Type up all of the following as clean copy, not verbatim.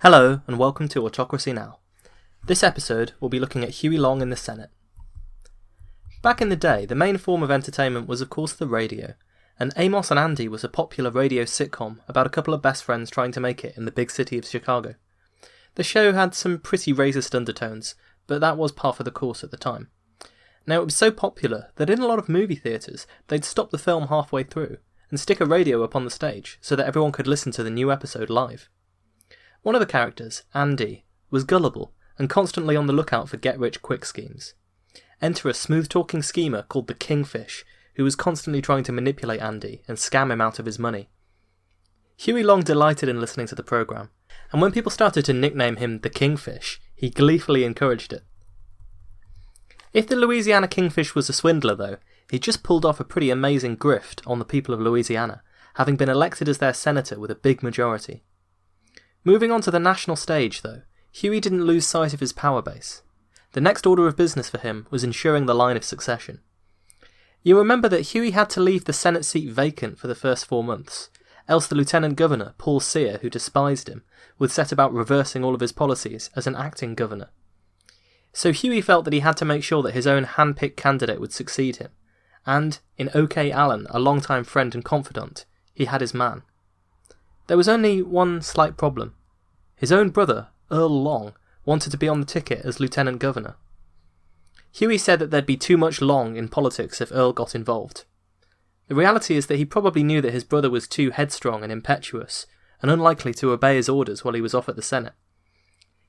Hello, and welcome to Autocracy Now! This episode will be looking at Huey Long in the Senate. Back in the day, the main form of entertainment was of course the radio, and Amos and Andy was a popular radio sitcom about a couple of best friends trying to make it in the big city of Chicago. The show had some pretty racist undertones, but that was par for the course at the time. Now it was so popular that in a lot of movie theatres they'd stop the film halfway through and stick a radio up on the stage so that everyone could listen to the new episode live. One of the characters, Andy, was gullible and constantly on the lookout for get-rich-quick schemes. Enter a smooth-talking schemer called the Kingfish, who was constantly trying to manipulate Andy and scam him out of his money. Huey Long delighted in listening to the programme, and when people started to nickname him the Kingfish, he gleefully encouraged it. If the Louisiana Kingfish was a swindler, though, he just pulled off a pretty amazing grift on the people of Louisiana, having been elected as their senator with a big majority. Moving on to the national stage, though, Huey didn't lose sight of his power base. The next order of business for him was ensuring the line of succession. You remember that Huey had to leave the Senate seat vacant for the first 4 months, else the Lieutenant Governor, Paul Sear, who despised him, would set about reversing all of his policies as an acting governor. So Huey felt that he had to make sure that his own hand-picked candidate would succeed him, and, in O.K. Allen, a longtime friend and confidant, he had his man. There was only one slight problem. His own brother, Earl Long, wanted to be on the ticket as Lieutenant Governor. Huey said that there'd be too much Long in politics if Earl got involved. The reality is that he probably knew that his brother was too headstrong and impetuous, and unlikely to obey his orders while he was off at the Senate.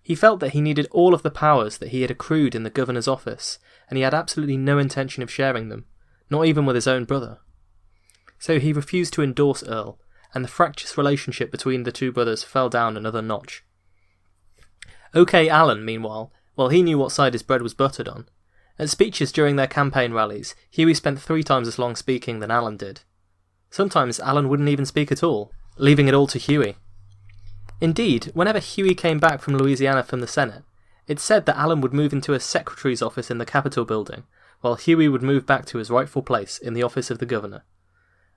He felt that he needed all of the powers that he had accrued in the governor's office, and he had absolutely no intention of sharing them, not even with his own brother. So he refused to endorse Earl, and the fractious relationship between the two brothers fell down another notch. O.K. Allen, meanwhile, well, he knew what side his bread was buttered on. At speeches during their campaign rallies, Huey spent 3 times as long speaking than Allen did. Sometimes Allen wouldn't even speak at all, leaving it all to Huey. Indeed, whenever Huey came back from Louisiana from the Senate, it's said that Allen would move into a secretary's office in the Capitol building, while Huey would move back to his rightful place in the office of the governor.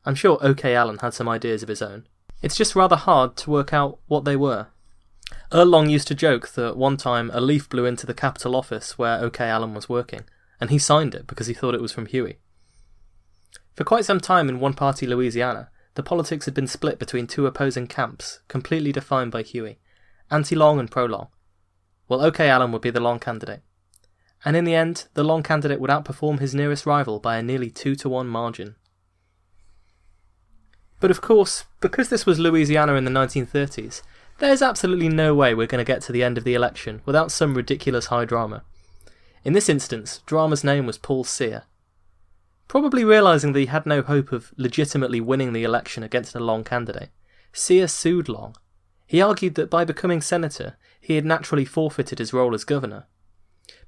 I'm sure O.K. Allen had some ideas of his own. It's just rather hard to work out what they were. Earl Long used to joke that one time a leaf blew into the Capitol office where O.K. Allen was working, and he signed it because he thought it was from Huey. For quite some time in one-party Louisiana, the politics had been split between 2 opposing camps, completely defined by Huey, anti-Long and pro-Long. Well, O.K. Allen would be the Long candidate. And in the end, the Long candidate would outperform his nearest rival by a nearly 2-to-1 margin. But of course, because this was Louisiana in the 1930s, there's absolutely no way we're going to get to the end of the election without some ridiculous high drama. In this instance, drama's name was Paul Sear. Probably realising that he had no hope of legitimately winning the election against a Long candidate, Sear sued Long. He argued that by becoming senator, he had naturally forfeited his role as governor.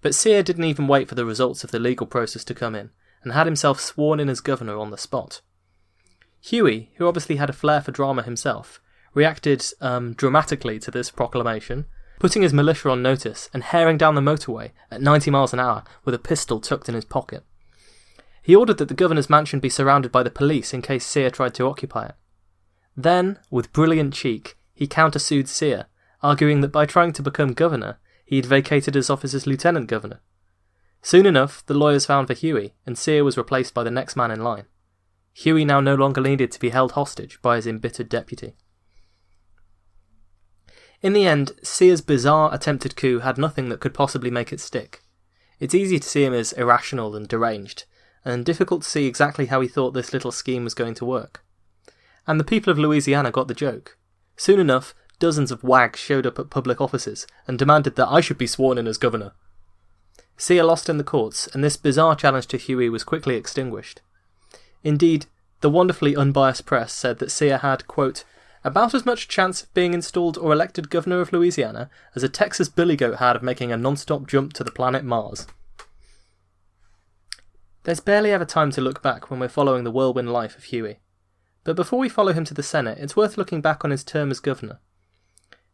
But Sear didn't even wait for the results of the legal process to come in, and had himself sworn in as governor on the spot. Huey, who obviously had a flair for drama himself, reacted dramatically to this proclamation, putting his militia on notice and herring down the motorway at 90 miles an hour with a pistol tucked in his pocket. He ordered that the governor's mansion be surrounded by the police in case Sear tried to occupy it. Then, with brilliant cheek, he countersued Sear, arguing that by trying to become governor, he had vacated his office as lieutenant governor. Soon enough, the lawyers found for Huey, and Sear was replaced by the next man in line. Huey now no longer needed to be held hostage by his embittered deputy. In the end, Sear's bizarre attempted coup had nothing that could possibly make it stick. It's easy to see him as irrational and deranged, and difficult to see exactly how he thought this little scheme was going to work. And the people of Louisiana got the joke. Soon enough, dozens of wags showed up at public offices and demanded that I should be sworn in as governor. Sear lost in the courts, and this bizarre challenge to Huey was quickly extinguished. Indeed, the wonderfully unbiased press said that Sear had, quote, about as much chance of being installed or elected governor of Louisiana as a Texas billy goat had of making a non-stop jump to the planet Mars. There's barely ever time to look back when we're following the whirlwind life of Huey. But before we follow him to the Senate, it's worth looking back on his term as governor.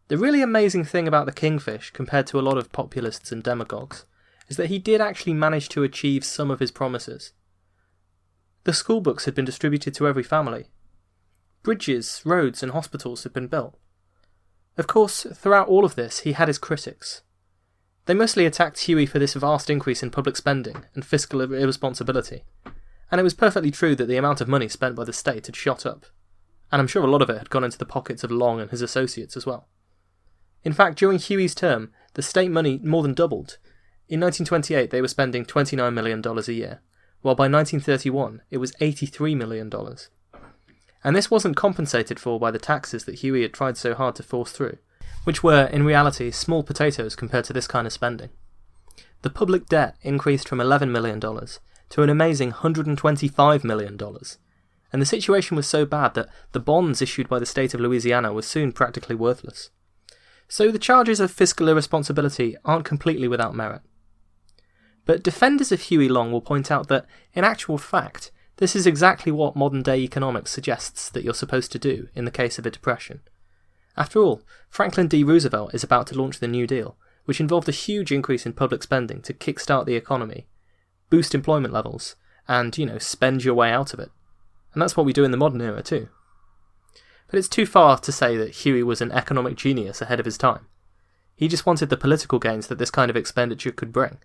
The really amazing thing about the Kingfish, compared to a lot of populists and demagogues, is that he did actually manage to achieve some of his promises. The school books had been distributed to every family. Bridges, roads and hospitals had been built. Of course, throughout all of this, he had his critics. They mostly attacked Huey for this vast increase in public spending and fiscal irresponsibility, and it was perfectly true that the amount of money spent by the state had shot up, and I'm sure a lot of it had gone into the pockets of Long and his associates as well. In fact, during Huey's term, the state money more than doubled. In 1928 they were spending $29 million a year, while by 1931 it was $83 million. And this wasn't compensated for by the taxes that Huey had tried so hard to force through, which were, in reality, small potatoes compared to this kind of spending. The public debt increased from $11 million to an amazing $125 million, and the situation was so bad that the bonds issued by the state of Louisiana were soon practically worthless. So the charges of fiscal irresponsibility aren't completely without merit. But defenders of Huey Long will point out that, in actual fact, this is exactly what modern-day economics suggests that you're supposed to do in the case of a depression. After all, Franklin D. Roosevelt is about to launch the New Deal, which involved a huge increase in public spending to kickstart the economy, boost employment levels, and, spend your way out of it. And that's what we do in the modern era too. But it's too far to say that Huey was an economic genius ahead of his time. He just wanted the political gains that this kind of expenditure could bring.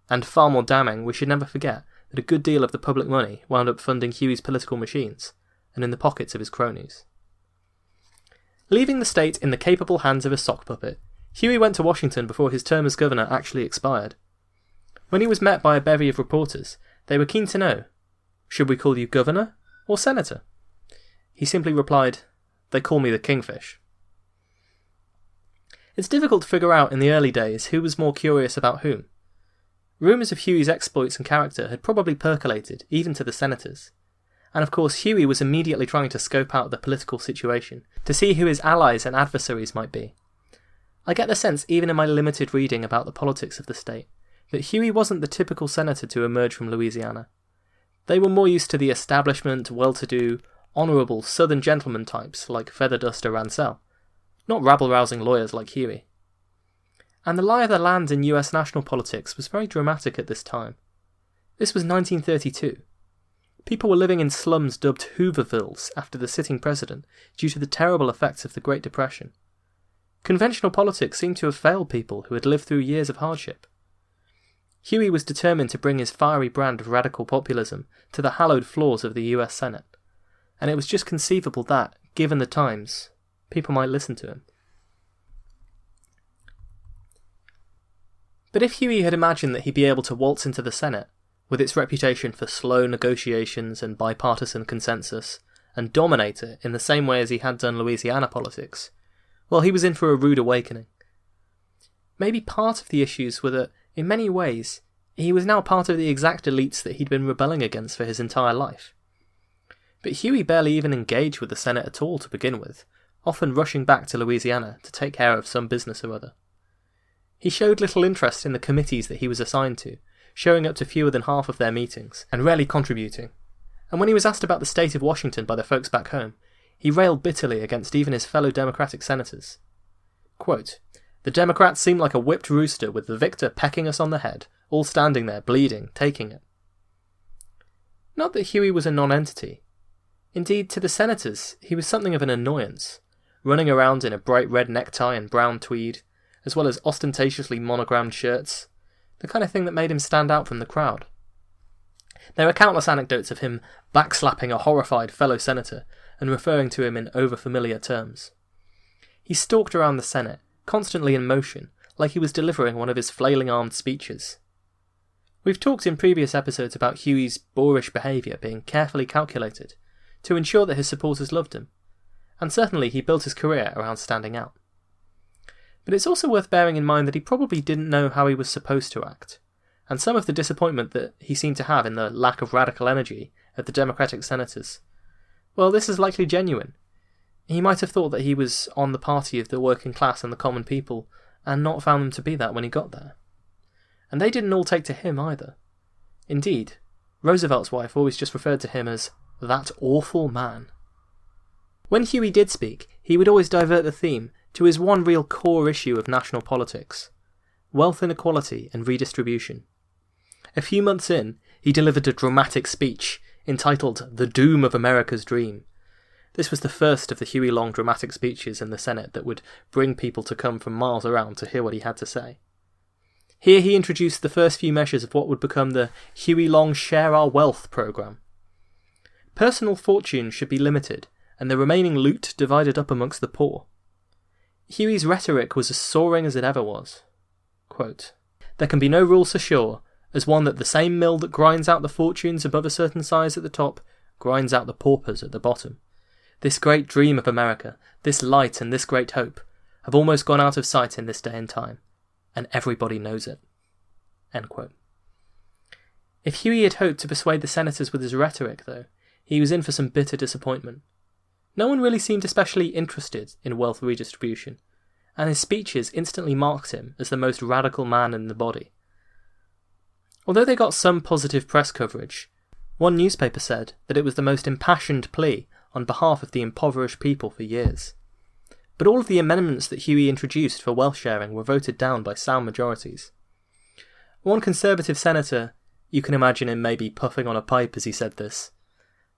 And far more damning, we should never forget that a good deal of the public money wound up funding Huey's political machines, and in the pockets of his cronies. Leaving the state in the capable hands of a sock puppet, Huey went to Washington before his term as governor actually expired. When he was met by a bevy of reporters, they were keen to know, should we call you governor or senator? He simply replied, they call me the Kingfish. It's difficult to figure out in the early days who was more curious about whom. Rumours of Huey's exploits and character had probably percolated, even to the senators. And of course Huey was immediately trying to scope out the political situation, to see who his allies and adversaries might be. I get the sense, even in my limited reading about the politics of the state, that Huey wasn't the typical senator to emerge from Louisiana. They were more used to the establishment, well-to-do, honourable southern gentleman types like Featherduster Ransell, not rabble-rousing lawyers like Huey. And the lie of the land in US national politics was very dramatic at this time. This was 1932. People were living in slums dubbed Hoovervilles after the sitting president due to the terrible effects of the Great Depression. Conventional politics seemed to have failed people who had lived through years of hardship. Huey was determined to bring his fiery brand of radical populism to the hallowed floors of the US Senate, and it was just conceivable that, given the times, people might listen to him. But if Huey had imagined that he'd be able to waltz into the Senate, with its reputation for slow negotiations and bipartisan consensus, and dominate it in the same way as he had done Louisiana politics, well, he was in for a rude awakening. Maybe part of the issues were that, in many ways, he was now part of the exact elites that he'd been rebelling against for his entire life. But Huey barely even engaged with the Senate at all to begin with, often rushing back to Louisiana to take care of some business or other. He showed little interest in the committees that he was assigned to, showing up to fewer than half of their meetings, and rarely contributing. And when he was asked about the state of Washington by the folks back home, he railed bitterly against even his fellow Democratic senators. Quote, "The Democrats seem like a whipped rooster with the victor pecking us on the head, all standing there, bleeding, taking it." Not that Huey was a non-entity. Indeed, to the senators, he was something of an annoyance, running around in a bright red necktie and brown tweed, as well as ostentatiously monogrammed shirts, the kind of thing that made him stand out from the crowd. There are countless anecdotes of him backslapping a horrified fellow senator and referring to him in overfamiliar terms. He stalked around the Senate, constantly in motion, like he was delivering one of his flailing-armed speeches. We've talked in previous episodes about Huey's boorish behaviour being carefully calculated to ensure that his supporters loved him, and certainly he built his career around standing out. But it's also worth bearing in mind that he probably didn't know how he was supposed to act, and some of the disappointment that he seemed to have in the lack of radical energy of the Democratic senators, well, this is likely genuine. He might have thought that he was on the party of the working class and the common people, and not found them to be that when he got there. And they didn't all take to him either. Indeed, Roosevelt's wife always just referred to him as that awful man. When Huey did speak, he would always divert the theme to his one real core issue of national politics: wealth inequality and redistribution. A few months in, he delivered a dramatic speech entitled "The Doom of America's Dream," This was the first of the Huey Long dramatic speeches in the Senate that would bring people to come from miles around to hear what he had to say. Here he introduced the first few measures of what would become the Huey Long Share Our Wealth programme. Personal fortunes should be limited, and the remaining loot divided up amongst the poor. Huey's rhetoric was as soaring as it ever was. Quote, "There can be no rule so sure as one that the same mill that grinds out the fortunes above a certain size at the top grinds out the paupers at the bottom. This great dream of America, this light and this great hope, have almost gone out of sight in this day and time, and everybody knows it." End quote. If Huey had hoped to persuade the senators with his rhetoric, though, he was in for some bitter disappointment. No one really seemed especially interested in wealth redistribution, and his speeches instantly marked him as the most radical man in the body. Although they got some positive press coverage, one newspaper said that it was the most impassioned plea on behalf of the impoverished people for years. But all of the amendments that Huey introduced for wealth sharing were voted down by sound majorities. One Conservative senator, you can imagine him maybe puffing on a pipe as he said this,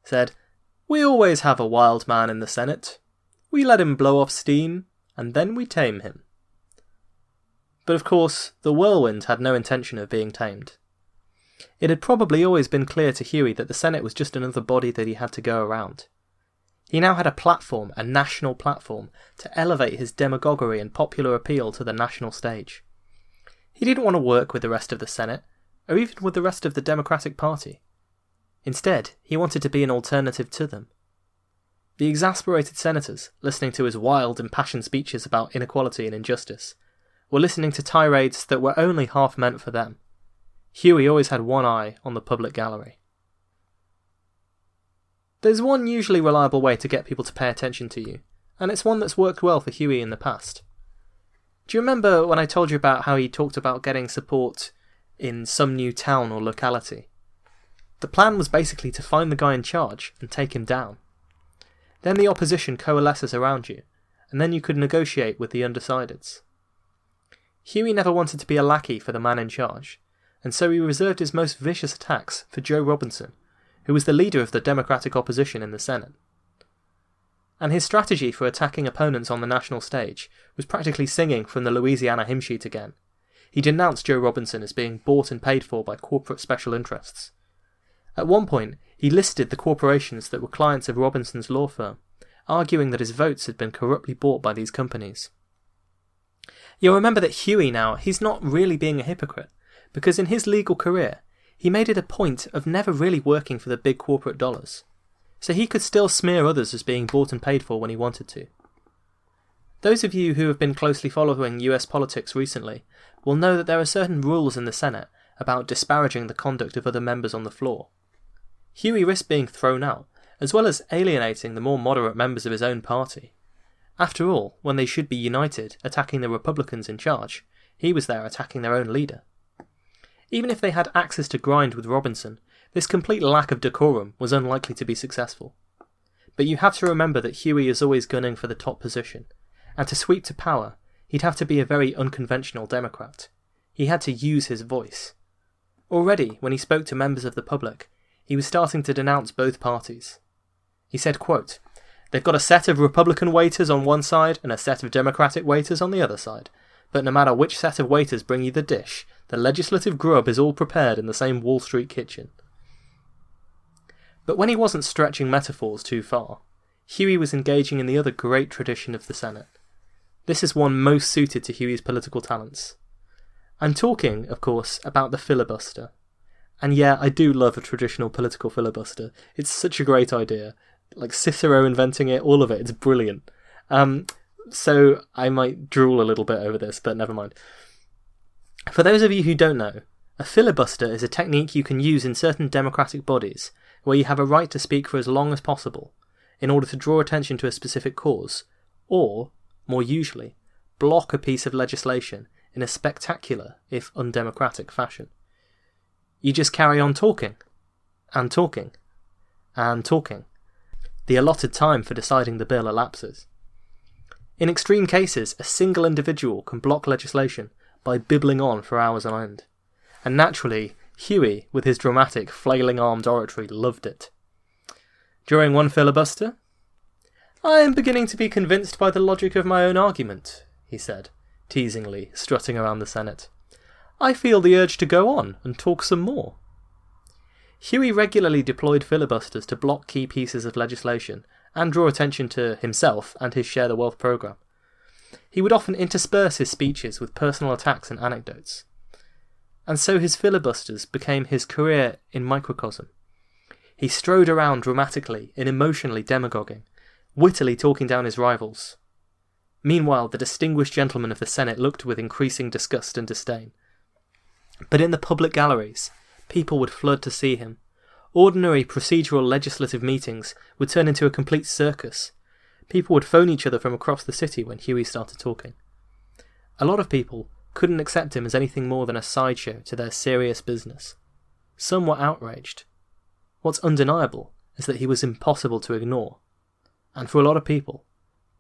said, "We always have a wild man in the Senate. We let him blow off steam, and then we tame him." But of course, the whirlwind had no intention of being tamed. It had probably always been clear to Huey that the Senate was just another body that he had to go around. He now had a platform, a national platform, to elevate his demagoguery and popular appeal to the national stage. He didn't want to work with the rest of the Senate, or even with the rest of the Democratic Party. Instead, he wanted to be an alternative to them. The exasperated senators, listening to his wild, impassioned speeches about inequality and injustice, were listening to tirades that were only half meant for them. Huey always had one eye on the public gallery. There's one usually reliable way to get people to pay attention to you, and it's one that's worked well for Huey in the past. Do you remember when I told you about how he talked about getting support in some new town or locality? The plan was basically to find the guy in charge and take him down. Then the opposition coalesces around you, and then you could negotiate with the undecideds. Huey never wanted to be a lackey for the man in charge, and so he reserved his most vicious attacks for Joe Robinson, who was the leader of the Democratic opposition in the Senate. And his strategy for attacking opponents on the national stage was practically singing from the Louisiana hymn sheet again. He denounced Joe Robinson as being bought and paid for by corporate special interests. At one point, he listed the corporations that were clients of Robinson's law firm, arguing that his votes had been corruptly bought by these companies. You'll remember that Huey now, he's not really being a hypocrite, because in his legal career, he made it a point of never really working for the big corporate dollars, so he could still smear others as being bought and paid for when he wanted to. Those of you who have been closely following US politics recently will know that there are certain rules in the Senate about disparaging the conduct of other members on the floor. Huey risked being thrown out, as well as alienating the more moderate members of his own party. After all, when they should be united, attacking the Republicans in charge, he was there attacking their own leader. Even if they had axes to grind with Robinson, this complete lack of decorum was unlikely to be successful. But you have to remember that Huey is always gunning for the top position, and to sweep to power, he'd have to be a very unconventional Democrat. He had to use his voice. Already, when he spoke to members of the public, he was starting to denounce both parties. He said, quote, "They've got a set of Republican waiters on one side and a set of Democratic waiters on the other side. But no matter which set of waiters bring you the dish, the legislative grub is all prepared in the same Wall Street kitchen." But when he wasn't stretching metaphors too far, Huey was engaging in the other great tradition of the Senate. This is one most suited to Huey's political talents. I'm talking, of course, about the filibuster. And yeah, I do love a traditional political filibuster. It's such a great idea. Like Cicero inventing it, all of it, it's brilliant. So I might drool a little bit over this, but never mind. For those of you who don't know, a filibuster is a technique you can use in certain democratic bodies where you have a right to speak for as long as possible in order to draw attention to a specific cause, or, more usually, block a piece of legislation in a spectacular, if undemocratic, fashion. You just carry on talking, and talking, and talking. The allotted time for deciding the bill elapses. In extreme cases, a single individual can block legislation by bibbling on for hours on end. And naturally, Huey, with his dramatic, flailing-armed oratory, loved it. During one filibuster, "I am beginning to be convinced by the logic of my own argument," he said, teasingly, strutting around the Senate. "I feel the urge to go on and talk some more." Huey regularly deployed filibusters to block key pieces of legislation and draw attention to himself and his Share the Wealth program. He would often intersperse his speeches with personal attacks and anecdotes. And so his filibusters became his career in microcosm. He strode around dramatically and emotionally demagoguing, wittily talking down his rivals. Meanwhile, the distinguished gentlemen of the Senate looked with increasing disgust and disdain. But in the public galleries, people would flood to see him. Ordinary procedural legislative meetings would turn into a complete circus. People would phone each other from across the city when Huey started talking. A lot of people couldn't accept him as anything more than a sideshow to their serious business. Some were outraged. What's undeniable is that he was impossible to ignore. And for a lot of people,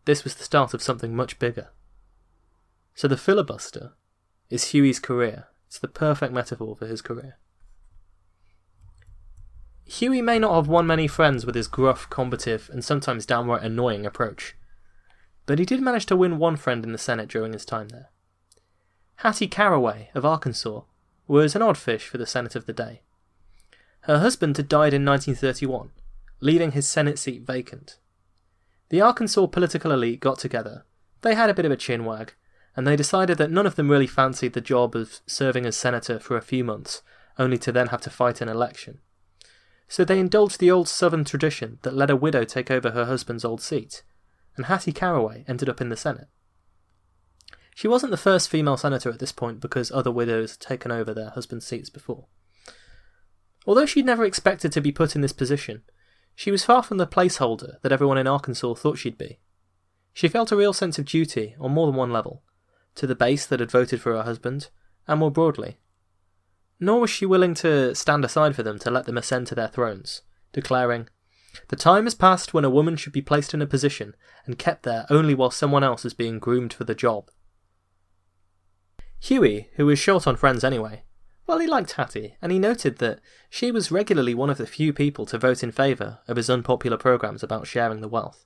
this was the start of something much bigger. So the filibuster is Huey's career. It's the perfect metaphor for his career. Huey may not have won many friends with his gruff, combative, and sometimes downright annoying approach, but he did manage to win one friend in the Senate during his time there. Hattie Caraway of Arkansas was an odd fish for the Senate of the day. Her husband had died in 1931, leaving his Senate seat vacant. The Arkansas political elite got together, they had a bit of a chinwag, and they decided that none of them really fancied the job of serving as senator for a few months, only to then have to fight an election. So they indulged the old Southern tradition that let a widow take over her husband's old seat, and Hattie Caraway ended up in the Senate. She wasn't the first female senator at this point because other widows had taken over their husbands' seats before. Although she'd never expected to be put in this position, she was far from the placeholder that everyone in Arkansas thought she'd be. She felt a real sense of duty on more than one level, to the base that had voted for her husband, and more broadly. Nor was she willing to stand aside for them to let them ascend to their thrones, declaring, "The time has passed when a woman should be placed in a position and kept there only while someone else is being groomed for the job." Huey, who was short on friends anyway, well, he liked Hattie, and he noted that she was regularly one of the few people to vote in favour of his unpopular programmes about sharing the wealth.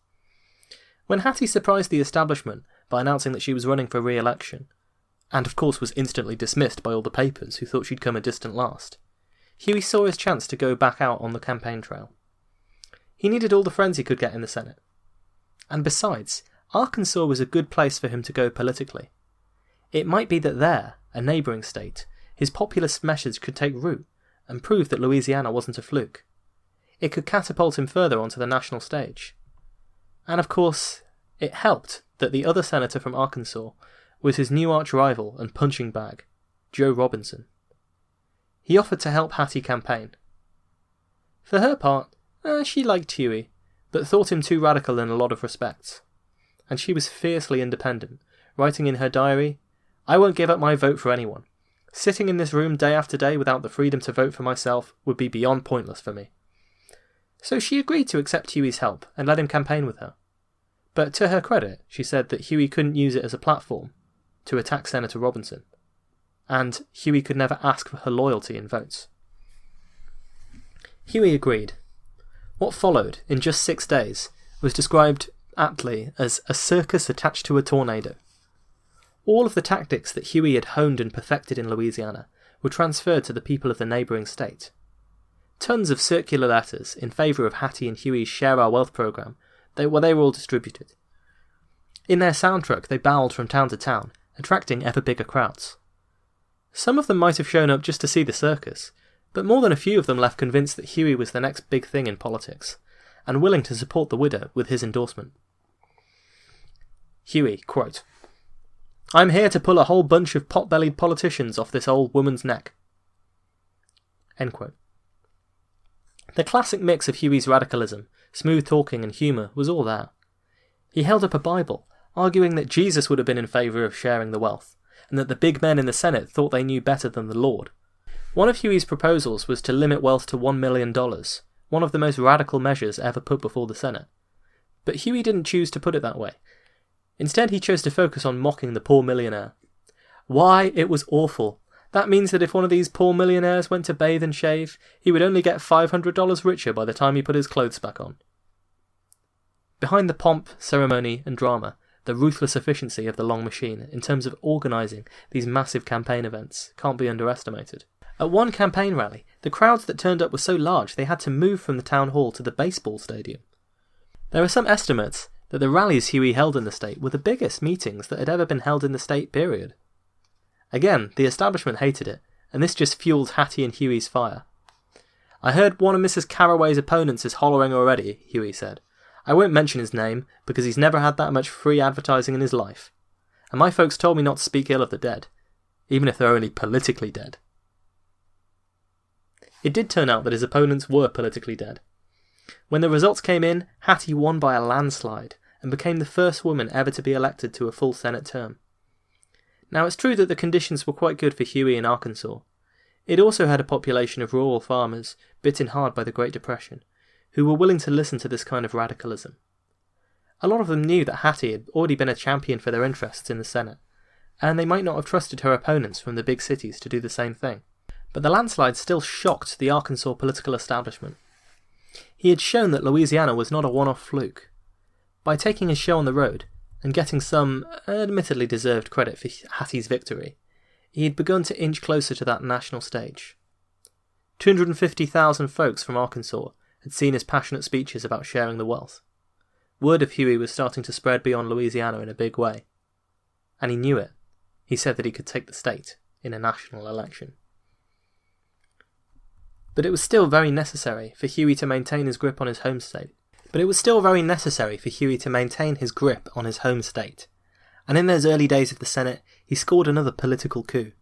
When Hattie surprised the establishment by announcing that she was running for re-election, and of course was instantly dismissed by all the papers who thought she'd come a distant last, Huey saw his chance to go back out on the campaign trail. He needed all the friends he could get in the Senate. And besides, Arkansas was a good place for him to go politically. It might be that there, a neighbouring state, his populist message could take root and prove that Louisiana wasn't a fluke. It could catapult him further onto the national stage. And of course, it helped that the other senator from Arkansas was his new arch-rival and punching bag, Joe Robinson. He offered to help Hattie campaign. For her part, she liked Huey, but thought him too radical in a lot of respects. And she was fiercely independent, writing in her diary, "I won't give up my vote for anyone. Sitting in this room day after day without the freedom to vote for myself would be beyond pointless for me." So she agreed to accept Huey's help and let him campaign with her. But to her credit, she said that Huey couldn't use it as a platform to attack Senator Robinson, and Huey could never ask for her loyalty in votes. Huey agreed. What followed, in just 6 days, was described aptly as a circus attached to a tornado. All of the tactics that Huey had honed and perfected in Louisiana were transferred to the people of the neighbouring state. Tons of circular letters in favour of Hattie and Huey's Share Our Wealth programme, they were all distributed. In their sound truck they bowled from town to town, attracting ever bigger crowds. Some of them might have shown up just to see the circus, but more than a few of them left convinced that Huey was the next big thing in politics, and willing to support the widow with his endorsement. Huey, quote, "I'm here to pull a whole bunch of pot-bellied politicians off this old woman's neck." End quote. The classic mix of Huey's radicalism, smooth talking and humour was all there. He held up a Bible, arguing that Jesus would have been in favour of sharing the wealth, and that the big men in the Senate thought they knew better than the Lord. One of Huey's proposals was to limit wealth to $1 million, one of the most radical measures ever put before the Senate. But Huey didn't choose to put it that way. Instead, he chose to focus on mocking the poor millionaire. Why, it was awful. That means that if one of these poor millionaires went to bathe and shave, he would only get $500 richer by the time he put his clothes back on. Behind the pomp, ceremony and drama, the ruthless efficiency of the Long machine in terms of organising these massive campaign events can't be underestimated. At one campaign rally, the crowds that turned up were so large they had to move from the town hall to the baseball stadium. There are some estimates that the rallies Huey held in the state were the biggest meetings that had ever been held in the state, period. Again, the establishment hated it, and this just fueled Hattie and Huey's fire. "I heard one of Mrs. Carraway's opponents is hollering already," Huey said. "I won't mention his name, because he's never had that much free advertising in his life. And my folks told me not to speak ill of the dead, even if they're only politically dead." It did turn out that his opponents were politically dead. When the results came in, Hattie won by a landslide, and became the first woman ever to be elected to a full Senate term. Now it's true that the conditions were quite good for Huey in Arkansas. It also had a population of rural farmers, bitten hard by the Great Depression, who were willing to listen to this kind of radicalism. A lot of them knew that Hattie had already been a champion for their interests in the Senate, and they might not have trusted her opponents from the big cities to do the same thing. But the landslide still shocked the Arkansas political establishment. He had shown that Louisiana was not a one-off fluke. By taking his show on the road, and getting some admittedly deserved credit for Hattie's victory, he had begun to inch closer to that national stage. 250,000 folks from Arkansas had seen his passionate speeches about sharing the wealth. Word of Huey was starting to spread beyond Louisiana in a big way. And he knew it. He said that he could take the state in a national election. But it was still very necessary for Huey to maintain his grip on his home state. And in those early days of the Senate, he scored another political coup.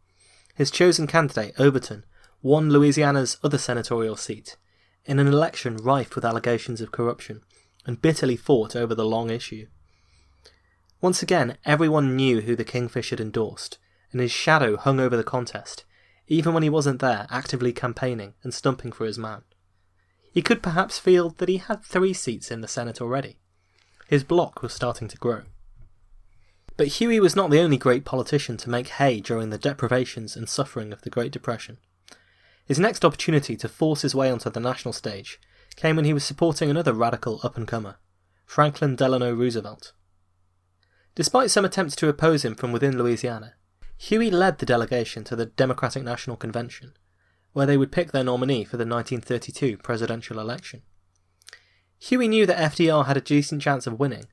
His chosen candidate, Overton, won Louisiana's other senatorial seat, in an election rife with allegations of corruption, and bitterly fought over the Long issue. Once again, everyone knew who the Kingfish had endorsed, and his shadow hung over the contest, even when he wasn't there actively campaigning and stumping for his man. He could perhaps feel that he had 3 seats in the Senate already. His bloc was starting to grow. But Huey was not the only great politician to make hay during the deprivations and suffering of the Great Depression. His next opportunity to force his way onto the national stage came when he was supporting another radical up-and-comer, Franklin Delano Roosevelt. Despite some attempts to oppose him from within Louisiana, Huey led the delegation to the Democratic National Convention, where they would pick their nominee for the 1932 presidential election. Huey knew that FDR had a decent chance of winning,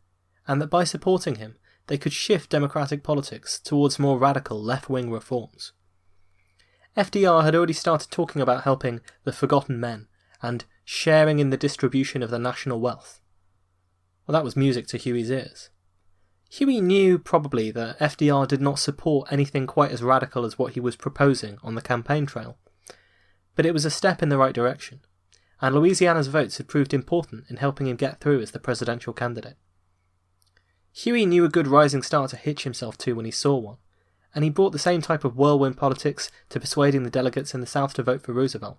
and that by supporting him, they could shift democratic politics towards more radical left-wing reforms. FDR had already started talking about helping the forgotten men and sharing in the distribution of the national wealth. Well, that was music to Huey's ears. Huey knew probably that FDR did not support anything quite as radical as what he was proposing on the campaign trail, but it was a step in the right direction, and Louisiana's votes had proved important in helping him get through as the presidential candidate. Huey knew a good rising star to hitch himself to when he saw one, and he brought the same type of whirlwind politics to persuading the delegates in the South to vote for Roosevelt.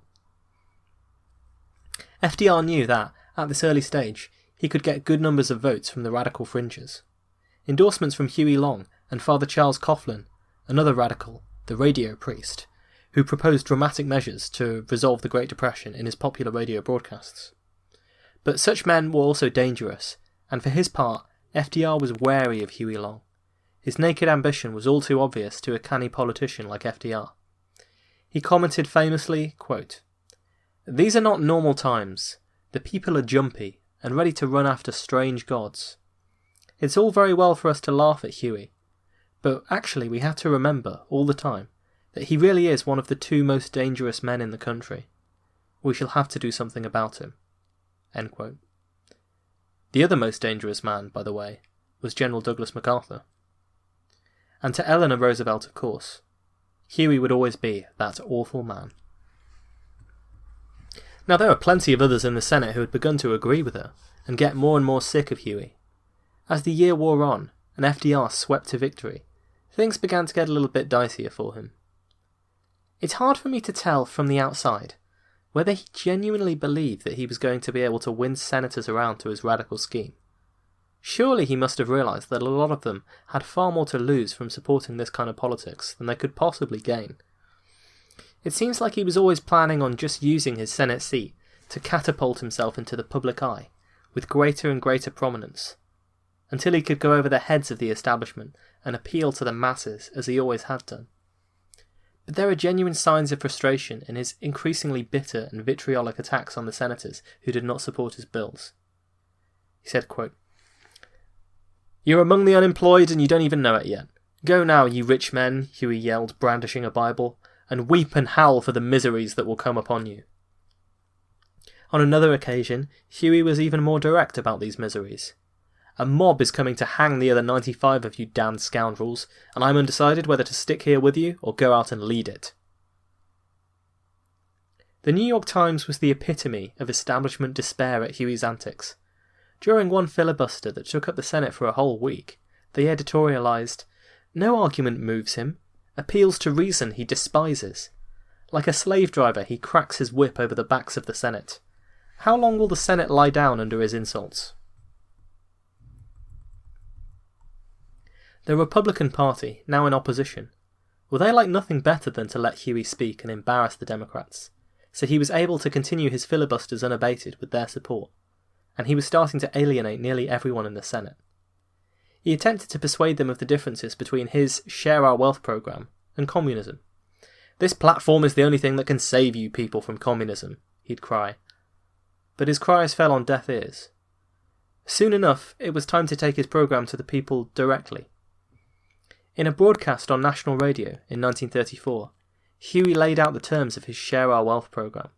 FDR knew that, at this early stage, he could get good numbers of votes from the radical fringes. Endorsements from Huey Long and Father Charles Coughlin, another radical, the radio priest, who proposed dramatic measures to resolve the Great Depression in his popular radio broadcasts. But such men were also dangerous, and for his part, FDR was wary of Huey Long. His naked ambition was all too obvious to a canny politician like FDR. He commented famously, quote, "These are not normal times. The people are jumpy and ready to run after strange gods. It's all very well for us to laugh at Huey, but actually we have to remember all the time that he really is one of the 2 most dangerous men in the country. We shall have to do something about him." End quote. The other most dangerous man, by the way, was General Douglas MacArthur. And to Eleanor Roosevelt, of course, Huey would always be that awful man. Now there were plenty of others in the Senate who had begun to agree with her, and get more and more sick of Huey. As the year wore on, and FDR swept to victory, things began to get a little bit dicier for him. It's hard for me to tell from the outside whether he genuinely believed that he was going to be able to win senators around to his radical scheme. Surely he must have realised that a lot of them had far more to lose from supporting this kind of politics than they could possibly gain. It seems like he was always planning on just using his Senate seat to catapult himself into the public eye, with greater and greater prominence, until he could go over the heads of the establishment and appeal to the masses as he always had done. But there are genuine signs of frustration in his increasingly bitter and vitriolic attacks on the senators who did not support his bills. He said, quote, "You're among the unemployed and you don't even know it yet. Go now, you rich men," Huey yelled, brandishing a Bible, "and weep and howl for the miseries that will come upon you." On another occasion, Huey was even more direct about these miseries. "A mob is coming to hang the other 95 of you damned scoundrels, and I'm undecided whether to stick here with you or go out and lead it." The New York Times was the epitome of establishment despair at Huey's antics. During one filibuster that took up the Senate for a whole week, they editorialized, "No argument moves him. Appeals to reason he despises. Like a slave driver, he cracks his whip over the backs of the Senate. How long will the Senate lie down under his insults?" The Republican Party, now in opposition, well, they like nothing better than to let Huey speak and embarrass the Democrats, so he was able to continue his filibusters unabated with their support, and he was starting to alienate nearly everyone in the Senate. He attempted to persuade them of the differences between his Share Our Wealth program and communism. "This platform is the only thing that can save you people from communism," he'd cry. But his cries fell on deaf ears. Soon enough, it was time to take his program to the people directly. In a broadcast on national radio in 1934, Huey laid out the terms of his Share Our Wealth program.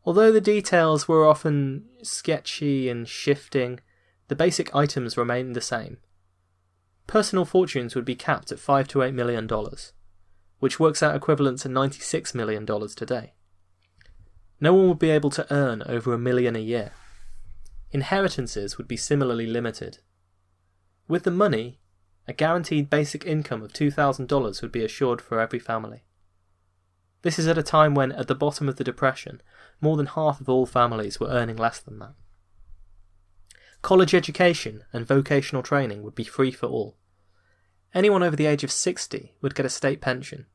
Although the details were often sketchy and shifting, the basic items remained the same. Personal fortunes would be capped at $5 to $8 million, which works out equivalent to $96 million today. No one would be able to earn over $1 million a year. Inheritances would be similarly limited. With the money, a guaranteed basic income of $2,000 would be assured for every family. This is at a time when, at the bottom of the Depression, more than half of all families were earning less than that. College education and vocational training would be free for all. Anyone over the age of 60 would get a state pension.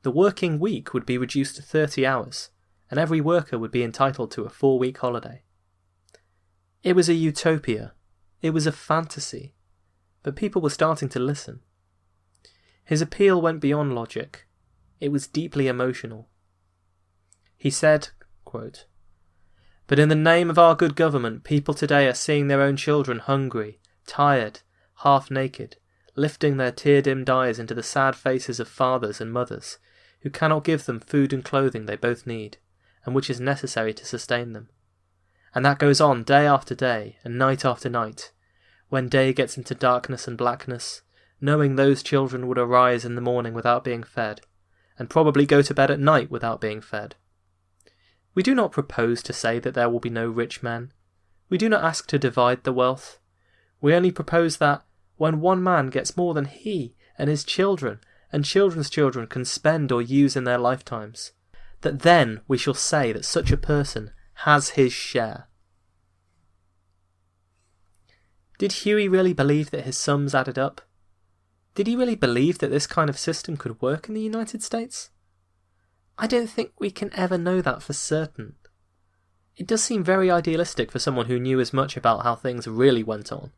The working week would be reduced to 30 hours, and every worker would be entitled to a 4-week holiday. It was a utopia. It was a fantasy. But people were starting to listen. His appeal went beyond logic. It was deeply emotional. He said, quote, "But in the name of our good government, people today are seeing their own children hungry, tired, half-naked, lifting their tear-dimmed eyes into the sad faces of fathers and mothers who cannot give them food and clothing they both need, and which is necessary to sustain them. And that goes on day after day and night after night, when day gets into darkness and blackness, knowing those children would arise in the morning without being fed, and probably go to bed at night without being fed. We do not propose to say that there will be no rich men. We do not ask to divide the wealth. We only propose that, when one man gets more than he and his children and children's children can spend or use in their lifetimes, that then we shall say that such a person has his share." Did Huey really believe that his sums added up? Did he really believe that this kind of system could work in the United States? I don't think we can ever know that for certain. It does seem very idealistic for someone who knew as much about how things really went on,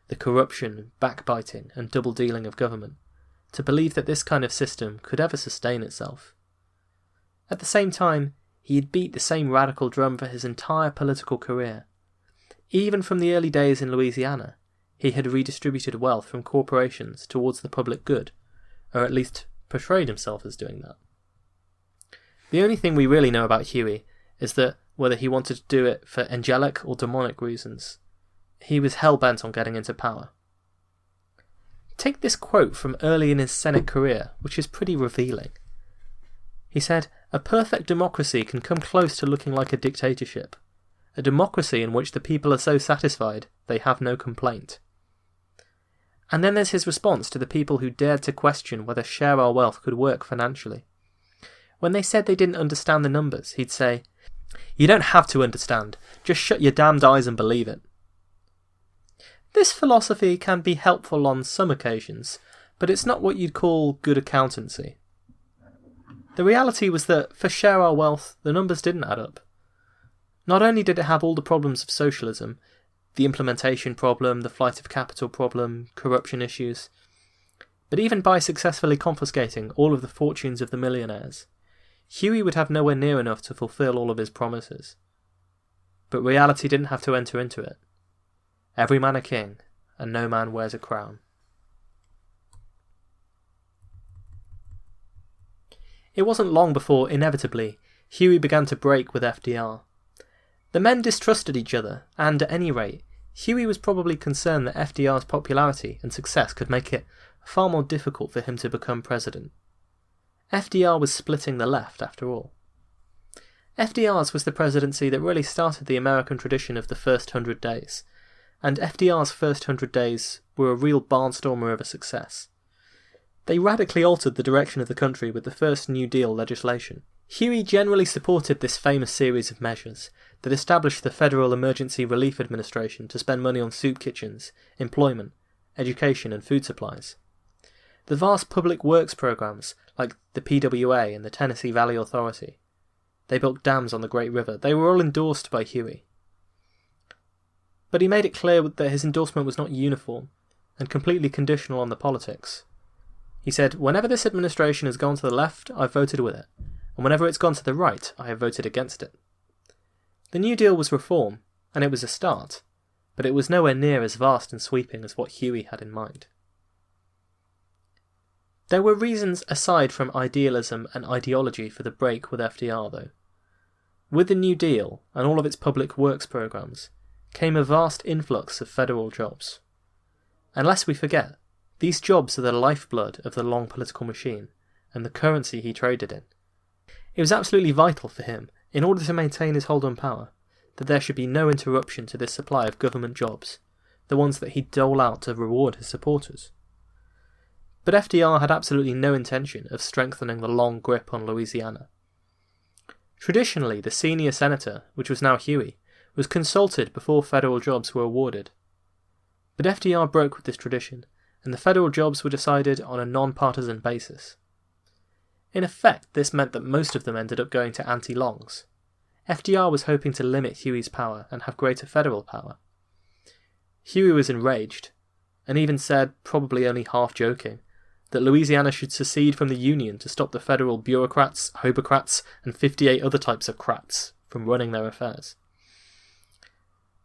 the corruption, backbiting, and double-dealing of government, to believe that this kind of system could ever sustain itself. At the same time, he had beat the same radical drum for his entire political career. Even from the early days in Louisiana, he had redistributed wealth from corporations towards the public good, or at least portrayed himself as doing that. The only thing we really know about Huey is that, whether he wanted to do it for angelic or demonic reasons, he was hell-bent on getting into power. Take this quote from early in his Senate career, which is pretty revealing. He said, "A perfect democracy can come close to looking like a dictatorship. A democracy in which the people are so satisfied they have no complaint." And then there's his response to the people who dared to question whether Share Our Wealth could work financially. When they said they didn't understand the numbers, he'd say, "You don't have to understand, just shut your damned eyes and believe it." This philosophy can be helpful on some occasions, but it's not what you'd call good accountancy. The reality was that, for Share Our Wealth, the numbers didn't add up. Not only did it have all the problems of socialism, the implementation problem, the flight of capital problem, corruption issues, but even by successfully confiscating all of the fortunes of the millionaires, Huey would have nowhere near enough to fulfill all of his promises. But reality didn't have to enter into it. Every man a king, and no man wears a crown. It wasn't long before, inevitably, Huey began to break with FDR. The men distrusted each other, and at any rate, Huey was probably concerned that FDR's popularity and success could make it far more difficult for him to become president. FDR was splitting the left, after all. FDR's was the presidency that really started the American tradition of the first 100 days, and FDR's first 100 days were a real barnstormer of a success. They radically altered the direction of the country with the first New Deal legislation. Huey generally supported this famous series of measures that established the Federal Emergency Relief Administration to spend money on soup kitchens, employment, education and food supplies. The vast public works programs like the PWA and the Tennessee Valley Authority. They built dams on the Great River. They were all endorsed by Huey. But he made it clear that his endorsement was not uniform and completely conditional on the politics. He said, "Whenever this administration has gone to the left, I've voted with it, and whenever it's gone to the right, I have voted against it." The New Deal was reform, and it was a start, but it was nowhere near as vast and sweeping as what Huey had in mind. There were reasons aside from idealism and ideology for the break with FDR, though. With the New Deal and all of its public works programs came a vast influx of federal jobs. And lest we forget, these jobs are the lifeblood of the long political machine and the currency he traded in. It was absolutely vital for him, in order to maintain his hold on power, that there should be no interruption to this supply of government jobs, the ones that he'd dole out to reward his supporters. But FDR had absolutely no intention of strengthening the long grip on Louisiana. Traditionally, the senior senator, which was now Huey, was consulted before federal jobs were awarded. But FDR broke with this tradition, and the federal jobs were decided on a non-partisan basis. In effect, this meant that most of them ended up going to anti-longs. FDR was hoping to limit Huey's power and have greater federal power. Huey was enraged, and even said, probably only half joking, that Louisiana should secede from the Union to stop the federal bureaucrats, hobocrats, and 58 other types of crats from running their affairs.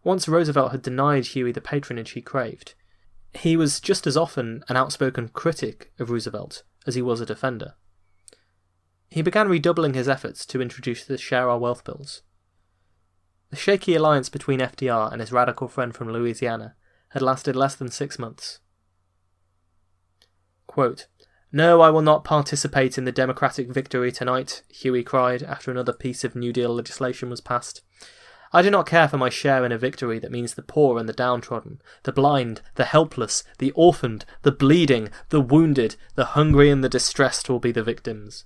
Once Roosevelt had denied Huey the patronage he craved, he was just as often an outspoken critic of Roosevelt as he was a defender. He began redoubling his efforts to introduce the Share Our Wealth bills. The shaky alliance between FDR and his radical friend from Louisiana had lasted less than 6 months. Quote, "No, I will not participate in the Democratic victory tonight," Huey cried after another piece of New Deal legislation was passed. "I do not care for my share in a victory that means the poor and the downtrodden, the blind, the helpless, the orphaned, the bleeding, the wounded, the hungry and the distressed will be the victims."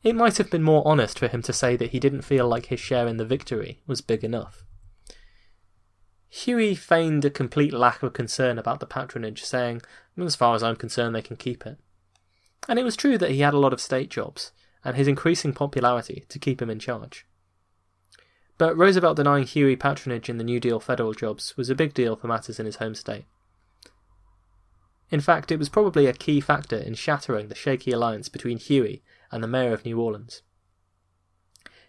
It might have been more honest for him to say that he didn't feel like his share in the victory was big enough. Huey feigned a complete lack of concern about the patronage, saying, "As far as I'm concerned, they can keep it." And it was true that he had a lot of state jobs, and his increasing popularity to keep him in charge. But Roosevelt denying Huey patronage in the New Deal federal jobs was a big deal for matters in his home state. In fact, it was probably a key factor in shattering the shaky alliance between Huey and the mayor of New Orleans.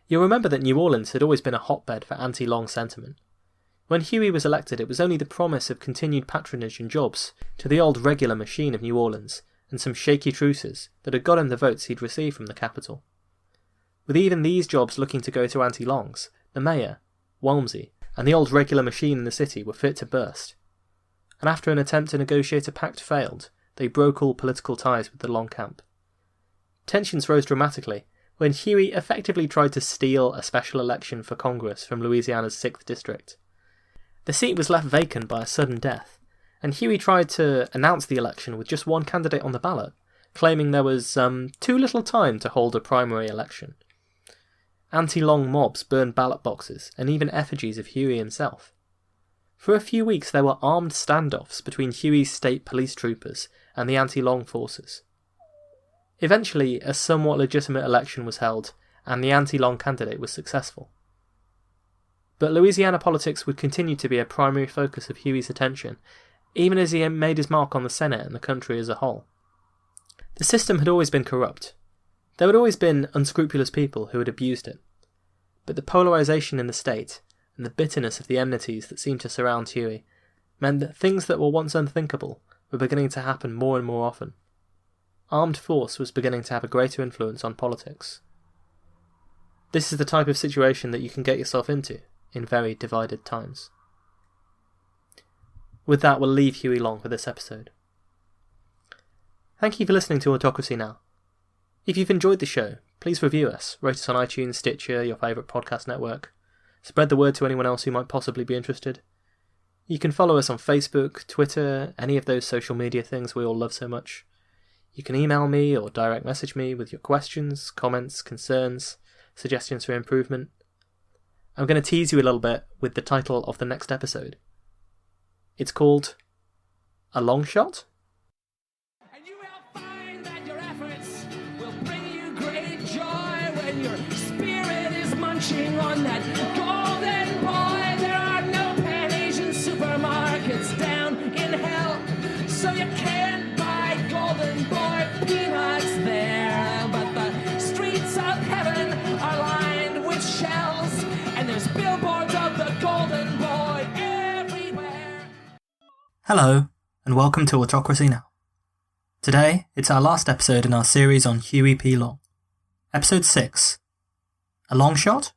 You'll remember that New Orleans had always been a hotbed for anti-long sentiment. When Huey was elected, it was only the promise of continued patronage and jobs to the old regular machine of New Orleans and some shaky truces that had got him the votes he'd received from the capital. With even these jobs looking to go to anti-longs, the mayor, Walmsley, and the old regular machine in the city were fit to burst. And after an attempt to negotiate a pact failed, they broke all political ties with the long camp. Tensions rose dramatically when Huey effectively tried to steal a special election for Congress from Louisiana's 6th District. The seat was left vacant by a sudden death, and Huey tried to announce the election with just one candidate on the ballot, claiming there was too little time to hold a primary election. Anti-long mobs burned ballot boxes and even effigies of Huey himself. For a few weeks there were armed standoffs between Huey's state police troopers and the anti-long forces. Eventually, a somewhat legitimate election was held, and the anti-long candidate was successful. But Louisiana politics would continue to be a primary focus of Huey's attention, even as he made his mark on the Senate and the country as a whole. The system had always been corrupt. There had always been unscrupulous people who had abused it. But the polarisation in the state, and the bitterness of the enmities that seemed to surround Huey, meant that things that were once unthinkable were beginning to happen more and more often. Armed force was beginning to have a greater influence on politics. This is the type of situation that you can get yourself into in very divided times. With that, we'll leave Huey Long for this episode. Thank you for listening to Autocracy Now! If you've enjoyed the show, please review us, rate us on iTunes, Stitcher, your favourite podcast network. Spread the word to anyone else who might possibly be interested. You can follow us on Facebook, Twitter, any of those social media things we all love so much. You can email me or direct message me with your questions, comments, concerns, suggestions for improvement. I'm going to tease you a little bit with the title of the next episode. It's called A Long Shot? And you will find that your efforts will bring you great joy when your spirit is munching on that golden boy. There are no Pan-Asian supermarkets down in hell, so you can't buy golden boy peanuts there. But the streets of heaven are lined with shells, and there's billboards of the golden boy everywhere. Hello, and welcome to Autocracy Now! Today, it's our last episode in our series on Huey P. Long. Episode 6. A Long Shot?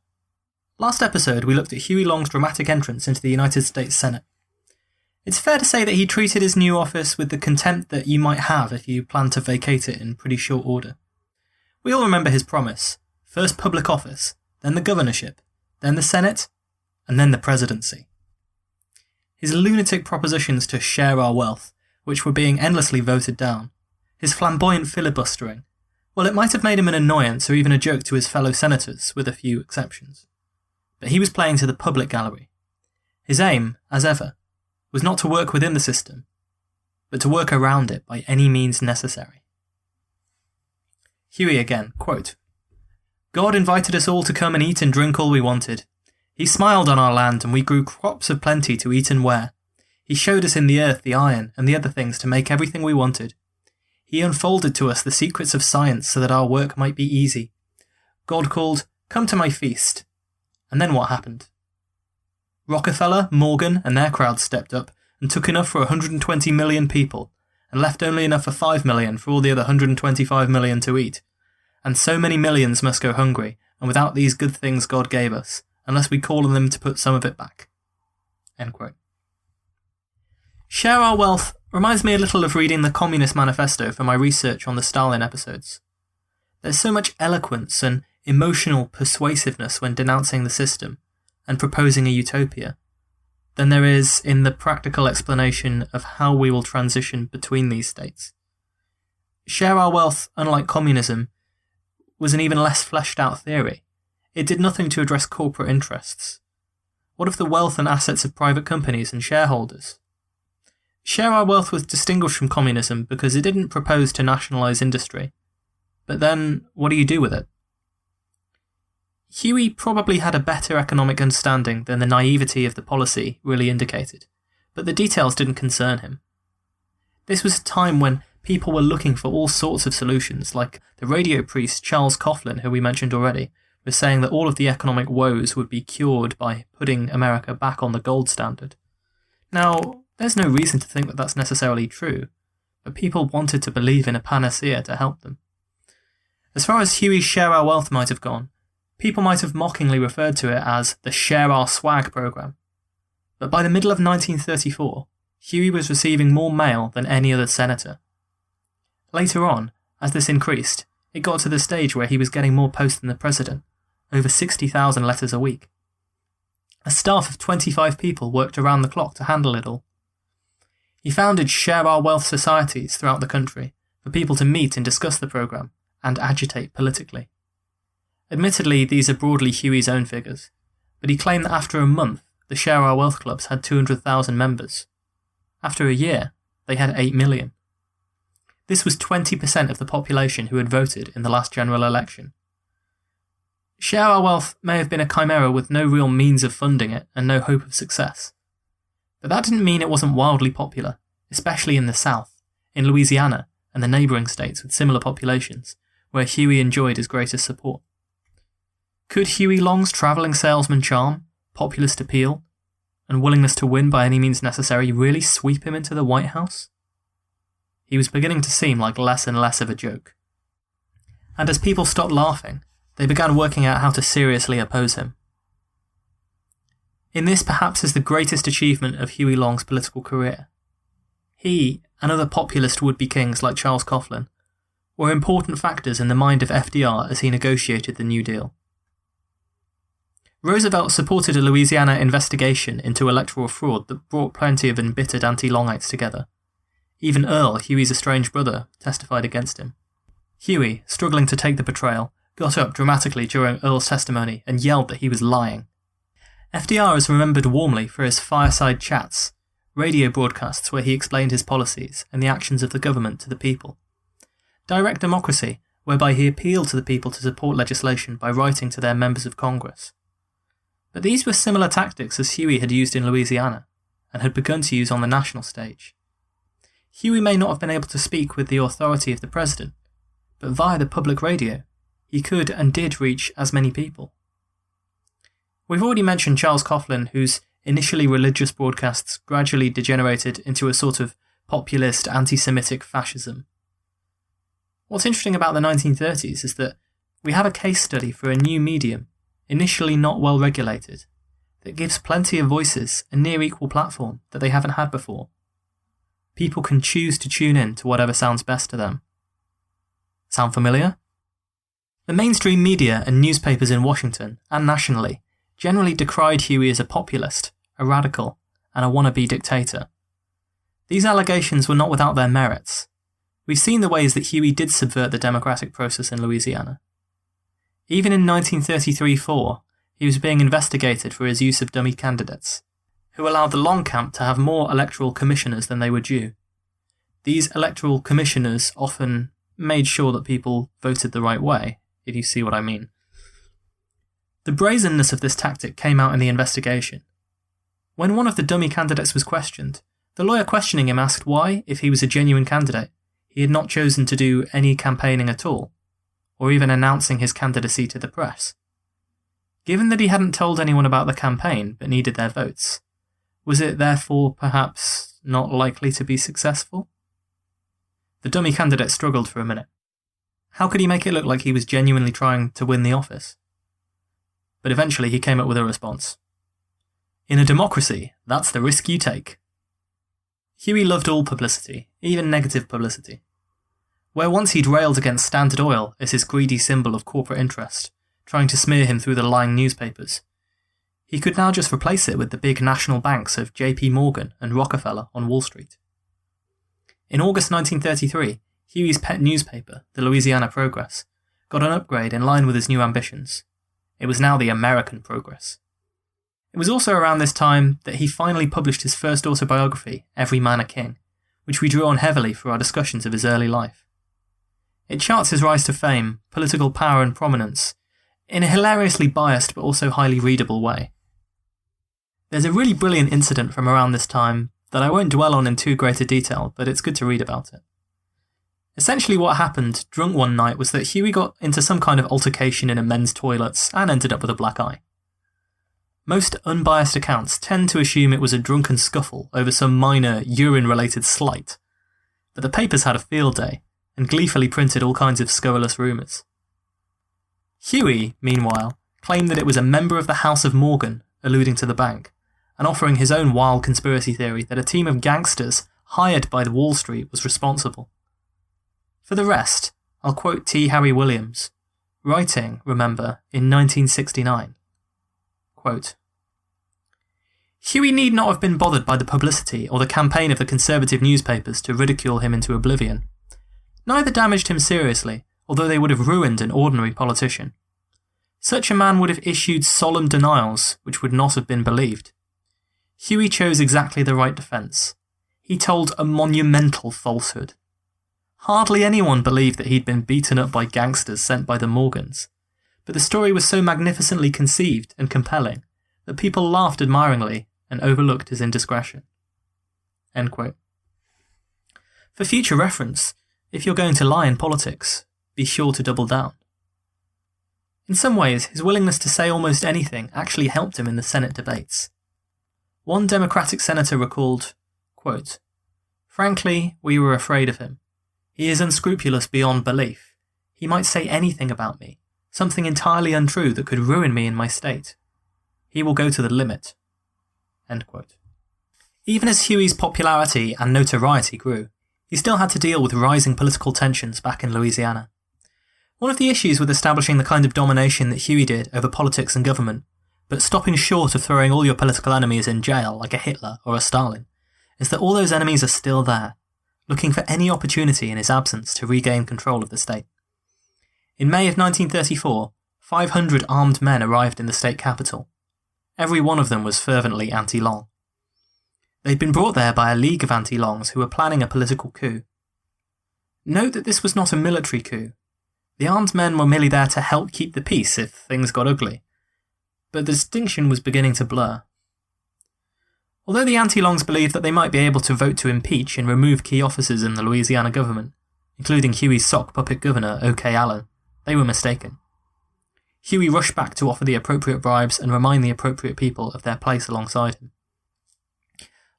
Last episode, we looked at Huey Long's dramatic entrance into the United States Senate. It's fair to say that he treated his new office with the contempt that you might have if you plan to vacate it in pretty short order. We all remember his promise. First public office, then the governorship, then the Senate, and then the presidency. His lunatic propositions to share our wealth, which were being endlessly voted down, his flamboyant filibustering, well, it might have made him an annoyance or even a joke to his fellow senators, with a few exceptions. But he was playing to the public gallery. His aim, as ever, was not to work within the system, but to work around it by any means necessary. Huey again, quote, God invited us all to come and eat and drink all we wanted. He smiled on our land, and we grew crops of plenty to eat and wear. He showed us in the earth the iron and the other things to make everything we wanted. He unfolded to us the secrets of science so that our work might be easy. God called, come to my feast. And then what happened? Rockefeller, Morgan, and their crowds stepped up and took enough for 120 million people, and left only enough for 5 million for all the other 125 million to eat. And so many millions must go hungry, and without these good things God gave us, unless we call on them to put some of it back. End quote. Share our wealth reminds me a little of reading the Communist Manifesto for my research on the Stalin episodes. There's so much eloquence and emotional persuasiveness when denouncing the system and proposing a utopia than there is in the practical explanation of how we will transition between these states. Share our wealth, unlike communism, was an even less fleshed out theory. It did nothing to address corporate interests. What of the wealth and assets of private companies and shareholders? Share our wealth was distinguished from communism because it didn't propose to nationalise industry. But then, what do you do with it? Huey probably had a better economic understanding than the naivety of the policy really indicated, but the details didn't concern him. This was a time when people were looking for all sorts of solutions, like the radio priest Charles Coughlin, who we mentioned already, was saying that all of the economic woes would be cured by putting America back on the gold standard. Now, there's no reason to think that that's necessarily true, but people wanted to believe in a panacea to help them. As far as Huey's Share Our Wealth might have gone, people might have mockingly referred to it as the Share Our Swag program. But by the middle of 1934, Huey was receiving more mail than any other senator. Later on, as this increased, it got to the stage where he was getting more posts than the president, over 60,000 letters a week. A staff of 25 people worked around the clock to handle it all. He founded Share Our Wealth societies throughout the country for people to meet and discuss the program and agitate politically. Admittedly, these are broadly Huey's own figures, but he claimed that after a month, the Share Our Wealth clubs had 200,000 members. After a year, they had 8 million. This was 20% of the population who had voted in the last general election. Share our wealth may have been a chimera with no real means of funding it and no hope of success. But that didn't mean it wasn't wildly popular, especially in the South, in Louisiana and the neighbouring states with similar populations, where Huey enjoyed his greatest support. Could Huey Long's travelling salesman charm, populist appeal, and willingness to win by any means necessary really sweep him into the White House? He was beginning to seem like less and less of a joke. And as people stopped laughing, they began working out how to seriously oppose him. In this perhaps is the greatest achievement of Huey Long's political career. He, and other populist would-be kings like Charles Coughlin, were important factors in the mind of FDR as he negotiated the New Deal. Roosevelt supported a Louisiana investigation into electoral fraud that brought plenty of embittered anti-Longites together. Even Earl, Huey's estranged brother, testified against him. Huey, struggling to take the betrayal, got up dramatically during Earl's testimony and yelled that he was lying. FDR is remembered warmly for his fireside chats, radio broadcasts where he explained his policies and the actions of the government to the people. Direct democracy, whereby he appealed to the people to support legislation by writing to their members of Congress. But these were similar tactics as Huey had used in Louisiana, and had begun to use on the national stage. Huey may not have been able to speak with the authority of the president, but via the public radio, he could and did reach as many people. We've already mentioned Charles Coughlin, whose initially religious broadcasts gradually degenerated into a sort of populist anti-Semitic fascism. What's interesting about the 1930s is that we have a case study for a new medium, initially not well regulated, that gives plenty of voices a near equal platform that they haven't had before. People can choose to tune in to whatever sounds best to them. Sound familiar? The mainstream media and newspapers in Washington, and nationally, generally decried Huey as a populist, a radical, and a wannabe dictator. These allegations were not without their merits. We've seen the ways that Huey did subvert the democratic process in Louisiana. Even in 1933-4, he was being investigated for his use of dummy candidates, who allowed the Long camp to have more electoral commissioners than they were due. These electoral commissioners often made sure that people voted the right way, if you see what I mean. The brazenness of this tactic came out in the investigation. When one of the dummy candidates was questioned, the lawyer questioning him asked why, if he was a genuine candidate, he had not chosen to do any campaigning at all, or even announcing his candidacy to the press. Given that he hadn't told anyone about the campaign but needed their votes, was it therefore perhaps not likely to be successful? The dummy candidate struggled for a minute. How could he make it look like he was genuinely trying to win the office? But eventually he came up with a response. In a democracy, that's the risk you take. Huey loved all publicity, even negative publicity. Where once he'd railed against Standard Oil as his greedy symbol of corporate interest, trying to smear him through the lying newspapers, he could now just replace it with the big national banks of J.P. Morgan and Rockefeller on Wall Street. In August 1933, Huey's pet newspaper, the Louisiana Progress, got an upgrade in line with his new ambitions. It was now the American Progress. It was also around this time that he finally published his first autobiography, Every Man a King, which we drew on heavily for our discussions of his early life. It charts his rise to fame, political power and prominence, in a hilariously biased but also highly readable way. There's a really brilliant incident from around this time that I won't dwell on in too great a detail, but it's good to read about it. Essentially what happened, drunk one night, was that Huey got into some kind of altercation in a men's toilets and ended up with a black eye. Most unbiased accounts tend to assume it was a drunken scuffle over some minor urine-related slight, but the papers had a field day and gleefully printed all kinds of scurrilous rumours. Huey, meanwhile, claimed that it was a member of the House of Morgan, alluding to the bank, and offering his own wild conspiracy theory that a team of gangsters hired by the Wall Street was responsible. For the rest, I'll quote T. Harry Williams, writing, remember, in 1969. Quote, Huey need not have been bothered by the publicity or the campaign of the conservative newspapers to ridicule him into oblivion. Neither damaged him seriously, although they would have ruined an ordinary politician. Such a man would have issued solemn denials which would not have been believed. Huey chose exactly the right defence. He told a monumental falsehood. Hardly anyone believed that he'd been beaten up by gangsters sent by the Morgans, but the story was so magnificently conceived and compelling that people laughed admiringly and overlooked his indiscretion." End quote. For future reference, if you're going to lie in politics, be sure to double down. In some ways, his willingness to say almost anything actually helped him in the Senate debates. One Democratic senator recalled, quote, "Frankly, we were afraid of him. He is unscrupulous beyond belief. He might say anything about me, something entirely untrue that could ruin me in my state. He will go to the limit." End quote. Even as Huey's popularity and notoriety grew, he still had to deal with rising political tensions back in Louisiana. One of the issues with establishing the kind of domination that Huey did over politics and government, but stopping short of throwing all your political enemies in jail like a Hitler or a Stalin, is that all those enemies are still there, looking for any opportunity in his absence to regain control of the state. In May of 1934, 500 armed men arrived in the state capital. Every one of them was fervently anti-Long. They'd been brought there by a league of anti-Longs who were planning a political coup. Note that this was not a military coup. The armed men were merely there to help keep the peace if things got ugly. But the distinction was beginning to blur. Although the anti-Longs believed that they might be able to vote to impeach and remove key officers in the Louisiana government, including Huey's sock puppet governor, O.K. Allen, they were mistaken. Huey rushed back to offer the appropriate bribes and remind the appropriate people of their place alongside him.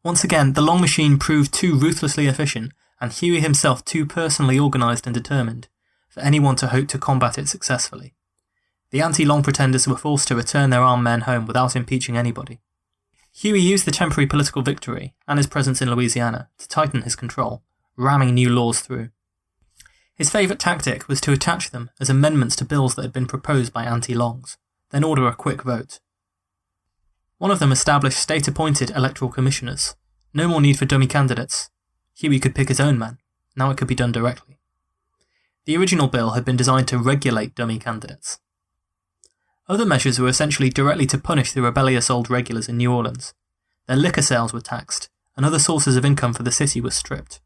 Once again, the Long machine proved too ruthlessly efficient, and Huey himself too personally organised and determined, for anyone to hope to combat it successfully. The anti-Long pretenders were forced to return their armed men home without impeaching anybody. Huey used the temporary political victory, and his presence in Louisiana, to tighten his control, ramming new laws through. His favourite tactic was to attach them as amendments to bills that had been proposed by anti-Longs, then order a quick vote. One of them established state-appointed electoral commissioners. No more need for dummy candidates. Huey could pick his own man. Now it could be done directly. The original bill had been designed to regulate dummy candidates. Other measures were essentially directly to punish the rebellious old regulars in New Orleans. Their liquor sales were taxed, and other sources of income for the city were stripped.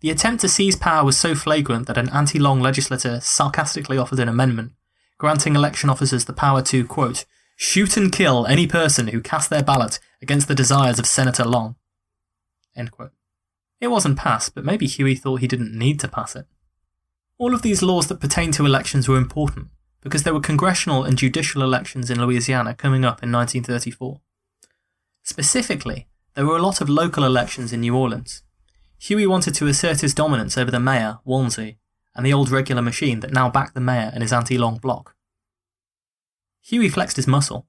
The attempt to seize power was so flagrant that an anti-Long legislator sarcastically offered an amendment, granting election officers the power to, quote, "shoot and kill any person who cast their ballot against the desires of Senator Long." End quote. It wasn't passed, but maybe Huey thought he didn't need to pass it. All of these laws that pertain to elections were important, because there were congressional and judicial elections in Louisiana coming up in 1934. Specifically, there were a lot of local elections in New Orleans. Huey wanted to assert his dominance over the mayor, Walmsley, and the old regular machine that now backed the mayor and his anti-Long bloc. Huey flexed his muscle.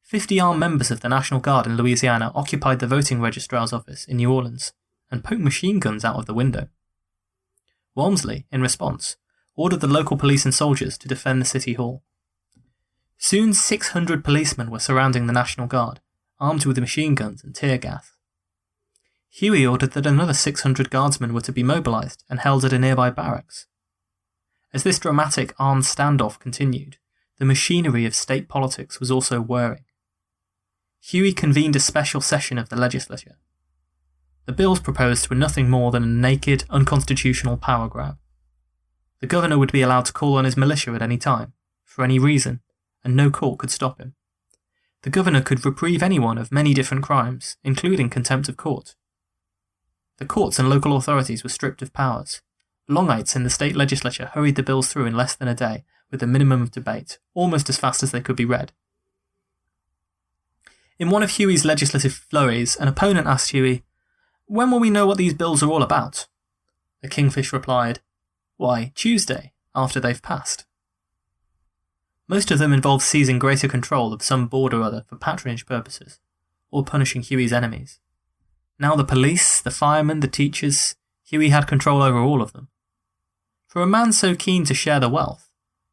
50 armed members of the National Guard in Louisiana occupied the voting registrar's office in New Orleans and poked machine guns out of the window. Walmsley, in response, ordered the local police and soldiers to defend the city hall. Soon 600 policemen were surrounding the National Guard, armed with machine guns and tear gas. Huey ordered that another 600 guardsmen were to be mobilised and held at a nearby barracks. As this dramatic armed standoff continued, the machinery of state politics was also whirring. Huey convened a special session of the legislature. The bills proposed were nothing more than a naked, unconstitutional power grab. The governor would be allowed to call on his militia at any time, for any reason, and no court could stop him. The governor could reprieve anyone of many different crimes, including contempt of court. The courts and local authorities were stripped of powers. Longites in the state legislature hurried the bills through in less than a day, with a minimum of debate, almost as fast as they could be read. In one of Huey's legislative flurries, an opponent asked Huey, "When will we know what these bills are all about?" The Kingfish replied, "Why, Tuesday, after they've passed." Most of them involved seizing greater control of some board or other for patronage purposes, or punishing Huey's enemies. Now the police, the firemen, the teachers, Huey had control over all of them. For a man so keen to share the wealth,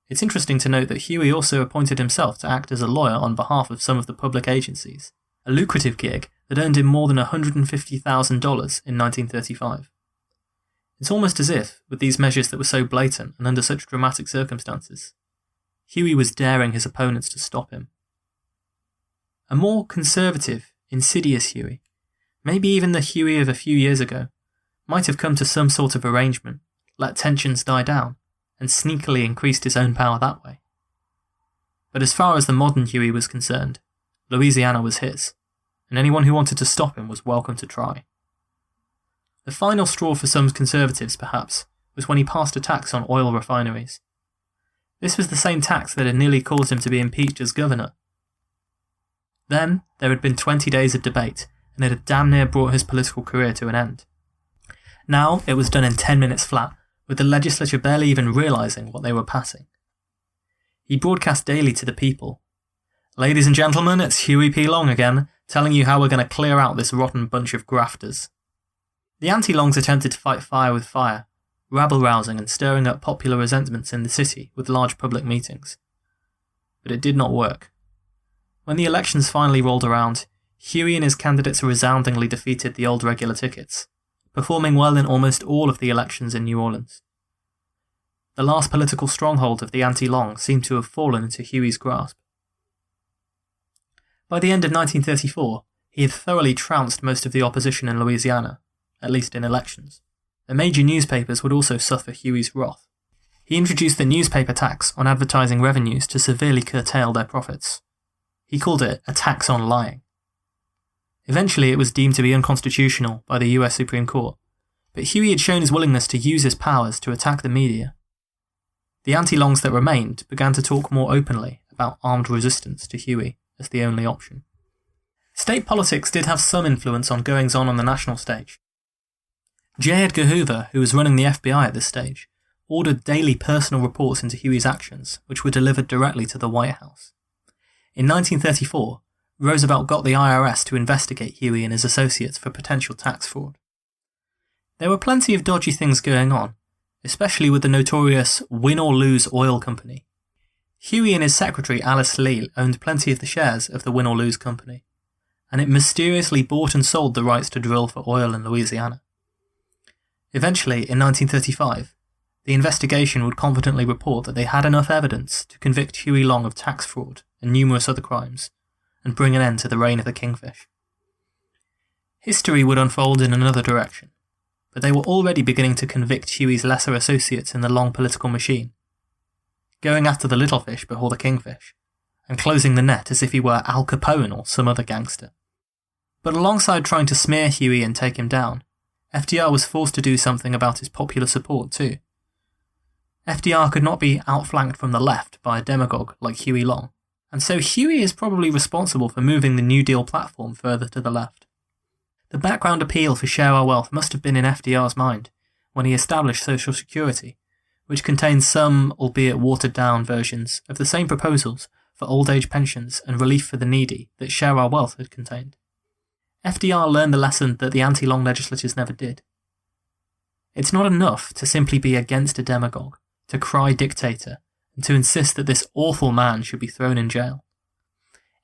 it's interesting to note that Huey also appointed himself to act as a lawyer on behalf of some of the public agencies, a lucrative gig that earned him more than $150,000 in 1935. It's almost as if, with these measures that were so blatant and under such dramatic circumstances, Huey was daring his opponents to stop him. A more conservative, insidious Huey, maybe even the Huey of a few years ago, might have come to some sort of arrangement, let tensions die down, and sneakily increased his own power that way. But as far as the modern Huey was concerned, Louisiana was his, and anyone who wanted to stop him was welcome to try. The final straw for some conservatives, perhaps, was when he passed a tax on oil refineries. This was the same tax that had nearly caused him to be impeached as governor. Then, there had been 20 days of debate, and it had damn near brought his political career to an end. Now, it was done in 10 minutes flat, with the legislature barely even realising what they were passing. He broadcast daily to the people. "Ladies and gentlemen, it's Huey P. Long again, telling you how we're going to clear out this rotten bunch of grafters." The anti-Longs attempted to fight fire with fire, rabble-rousing and stirring up popular resentments in the city with large public meetings. But it did not work. When the elections finally rolled around, Huey and his candidates resoundingly defeated the old regular tickets, performing well in almost all of the elections in New Orleans. The last political stronghold of the anti-Long seemed to have fallen into Huey's grasp. By the end of 1934, he had thoroughly trounced most of the opposition in Louisiana, at least in elections. The major newspapers would also suffer Huey's wrath. He introduced the newspaper tax on advertising revenues to severely curtail their profits. He called it a tax on lying. Eventually it was deemed to be unconstitutional by the US Supreme Court, but Huey had shown his willingness to use his powers to attack the media. The anti-Longs that remained began to talk more openly about armed resistance to Huey as the only option. State politics did have some influence on goings-on on the national stage. J. Edgar Hoover, who was running the FBI at this stage, ordered daily personal reports into Huey's actions, which were delivered directly to the White House. In 1934, Roosevelt got the IRS to investigate Huey and his associates for potential tax fraud. There were plenty of dodgy things going on, especially with the notorious Win or Lose Oil Company. Huey and his secretary Alice Lee owned plenty of the shares of the Win or Lose Company, and it mysteriously bought and sold the rights to drill for oil in Louisiana. Eventually, in 1935, the investigation would confidently report that they had enough evidence to convict Huey Long of tax fraud and numerous other crimes, and bring an end to the reign of the Kingfish. History would unfold in another direction, but they were already beginning to convict Huey's lesser associates in the Long political machine, going after the little fish before the kingfish, and closing the net as if he were Al Capone or some other gangster. But alongside trying to smear Huey and take him down, FDR was forced to do something about his popular support too. FDR could not be outflanked from the left by a demagogue like Huey Long, and so Huey is probably responsible for moving the New Deal platform further to the left. The background appeal for Share Our Wealth must have been in FDR's mind when he established Social Security, which contained some, albeit watered-down, versions of the same proposals for old age pensions and relief for the needy that Share Our Wealth had contained. FDR learned the lesson that the anti-Long legislatures never did. It's not enough to simply be against a demagogue, to cry dictator, and to insist that this awful man should be thrown in jail.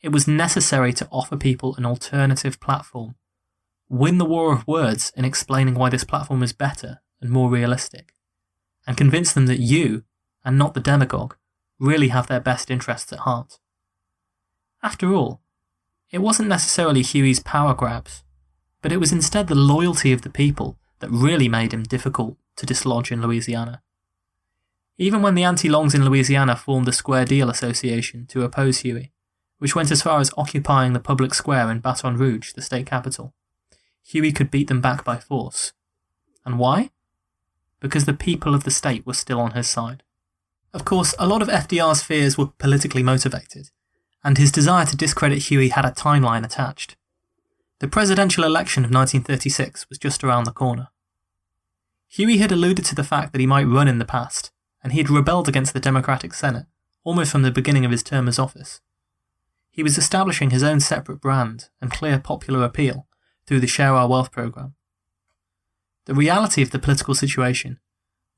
It was necessary to offer people an alternative platform, win the war of words in explaining why this platform is better and more realistic, and convince them that you, and not the demagogue, really have their best interests at heart. After all, it wasn't necessarily Huey's power grabs, but it was instead the loyalty of the people that really made him difficult to dislodge in Louisiana. Even when the anti-Longs in Louisiana formed the Square Deal Association to oppose Huey, which went as far as occupying the public square in Baton Rouge, the state capital, Huey could beat them back by force. And why? Because the people of the state were still on his side. Of course, a lot of FDR's fears were politically motivated, and his desire to discredit Huey had a timeline attached. The presidential election of 1936 was just around the corner. Huey had alluded to the fact that he might run in the past, and he had rebelled against the Democratic Senate almost from the beginning of his term as office. He was establishing his own separate brand and clear popular appeal through the Share Our Wealth program. The reality of the political situation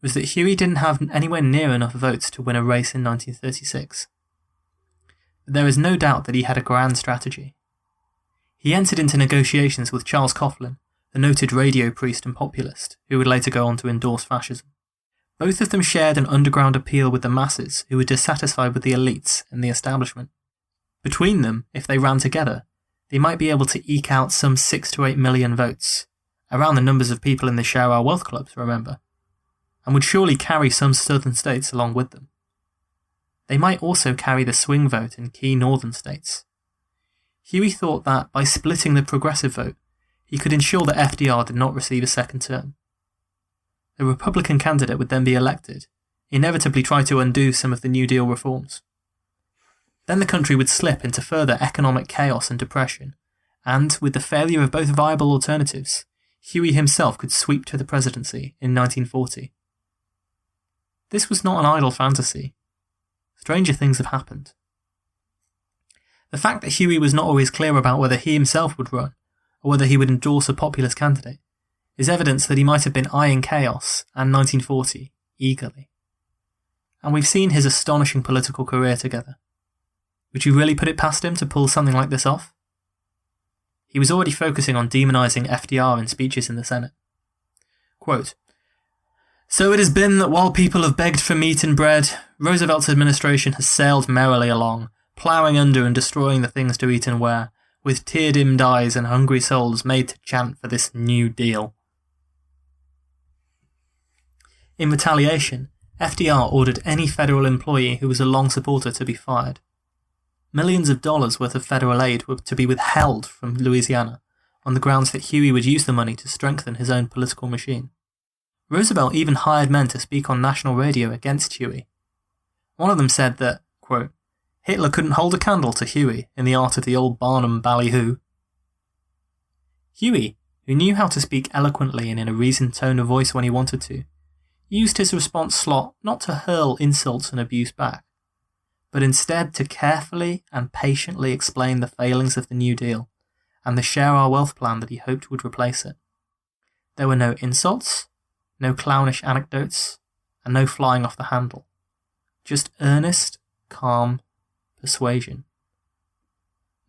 was that Huey didn't have anywhere near enough votes to win a race in 1936. But there is no doubt that he had a grand strategy. He entered into negotiations with Charles Coughlin, the noted radio priest and populist, who would later go on to endorse fascism. Both of them shared an underground appeal with the masses who were dissatisfied with the elites and the establishment. Between them, if they ran together, they might be able to eke out some 6 to 8 million votes, around the numbers of people in the Share Our Wealth clubs, remember, and would surely carry some southern states along with them. they might also carry the swing vote in key northern states. Huey thought that by splitting the progressive vote, he could ensure that FDR did not receive a second term. The Republican candidate would then be elected, inevitably try to undo some of the New Deal reforms. Then the country would slip into further economic chaos and depression, and with the failure of both viable alternatives, Huey himself could sweep to the presidency in 1940. This was not an idle fantasy. Stranger things have happened. The fact that Huey was not always clear about whether he himself would run, or whether he would endorse a populist candidate, is evidence that he might have been eyeing chaos and 1940 eagerly. And we've seen his astonishing political career together. Would you really put it past him to pull something like this off? He was already focusing on demonising FDR in speeches in the Senate. Quote, "So it has been that while people have begged for meat and bread, Roosevelt's administration has sailed merrily along, ploughing under and destroying the things to eat and wear, with tear-dimmed eyes and hungry souls made to chant for this New Deal." In retaliation, FDR ordered any federal employee who was a Long supporter to be fired. Millions of dollars worth of federal aid were to be withheld from Louisiana on the grounds that Huey would use the money to strengthen his own political machine. Roosevelt even hired men to speak on national radio against Huey. One of them said that, quote, "Hitler couldn't hold a candle to Huey in the art of the old Barnum ballyhoo." Huey, who knew how to speak eloquently and in a reasoned tone of voice when he wanted to, used his response slot not to hurl insults and abuse back, but instead to carefully and patiently explain the failings of the New Deal and the Share Our Wealth plan that he hoped would replace it. There were no insults, no clownish anecdotes, and no flying off the handle. Just earnest, calm persuasion.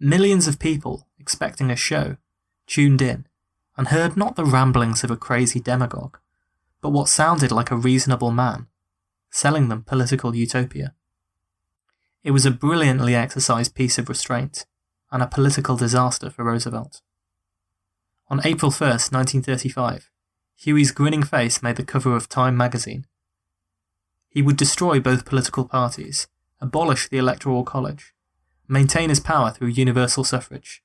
Millions of people, expecting a show, tuned in and heard not the ramblings of a crazy demagogue, but what sounded like a reasonable man, selling them political utopia. It was a brilliantly exercised piece of restraint, and a political disaster for Roosevelt. On April 1st, 1935, Huey's grinning face made the cover of Time magazine. He would destroy both political parties, abolish the Electoral College, maintain his power through universal suffrage.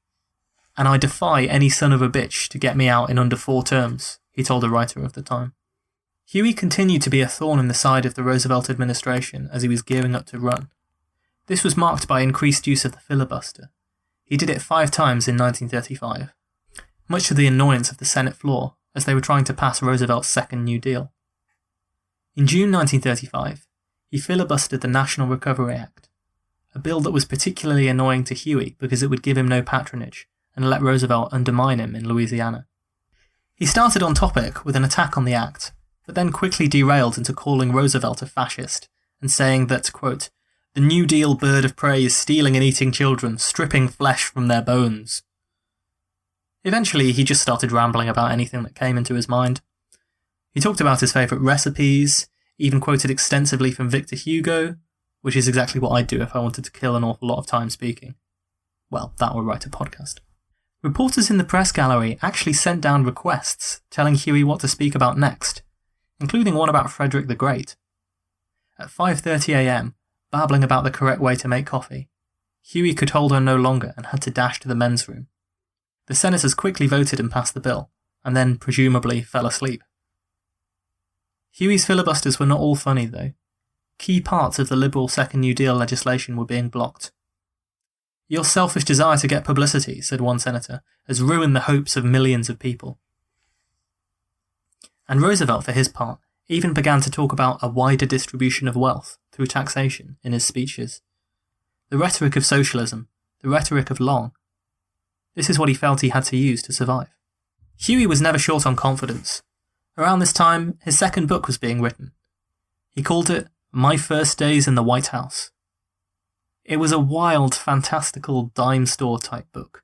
"And I defy any son of a bitch to get me out in under 4 terms, he told a writer of the time. Huey continued to be a thorn in the side of the Roosevelt administration as he was gearing up to run. This was marked by increased use of the filibuster. He did it 5 times in 1935, much to the annoyance of the Senate floor as they were trying to pass Roosevelt's second New Deal. In June 1935, he filibustered the National Recovery Act, a bill that was particularly annoying to Huey because it would give him no patronage and let Roosevelt undermine him in Louisiana. He started on topic with an attack on the act, but then quickly derailed into calling Roosevelt a fascist and saying that, quote, "The New Deal bird of prey is stealing and eating children, stripping flesh from their bones." Eventually, he just started rambling about anything that came into his mind. He talked about his favourite recipes, even quoted extensively from Victor Hugo, which is exactly what I'd do if I wanted to kill an awful lot of time speaking. Well, that or write a podcast. Reporters in the press gallery actually sent down requests telling Huey what to speak about next, including one about Frederick the Great. At 5:30 a.m, babbling about the correct way to make coffee, Huey could hold on no longer and had to dash to the men's room. The senators quickly voted and passed the bill, and then presumably fell asleep. Huey's filibusters were not all funny, though. Key parts of the liberal Second New Deal legislation were being blocked. "Your selfish desire to get publicity," said one senator, "has ruined the hopes of millions of people." And Roosevelt, for his part, even began to talk about a wider distribution of wealth through taxation in his speeches. The rhetoric of socialism, the rhetoric of Long. This is what he felt he had to use to survive. Huey was never short on confidence. Around this time, his second book was being written. He called it My First Days in the White House. It was a wild, fantastical dime store type book,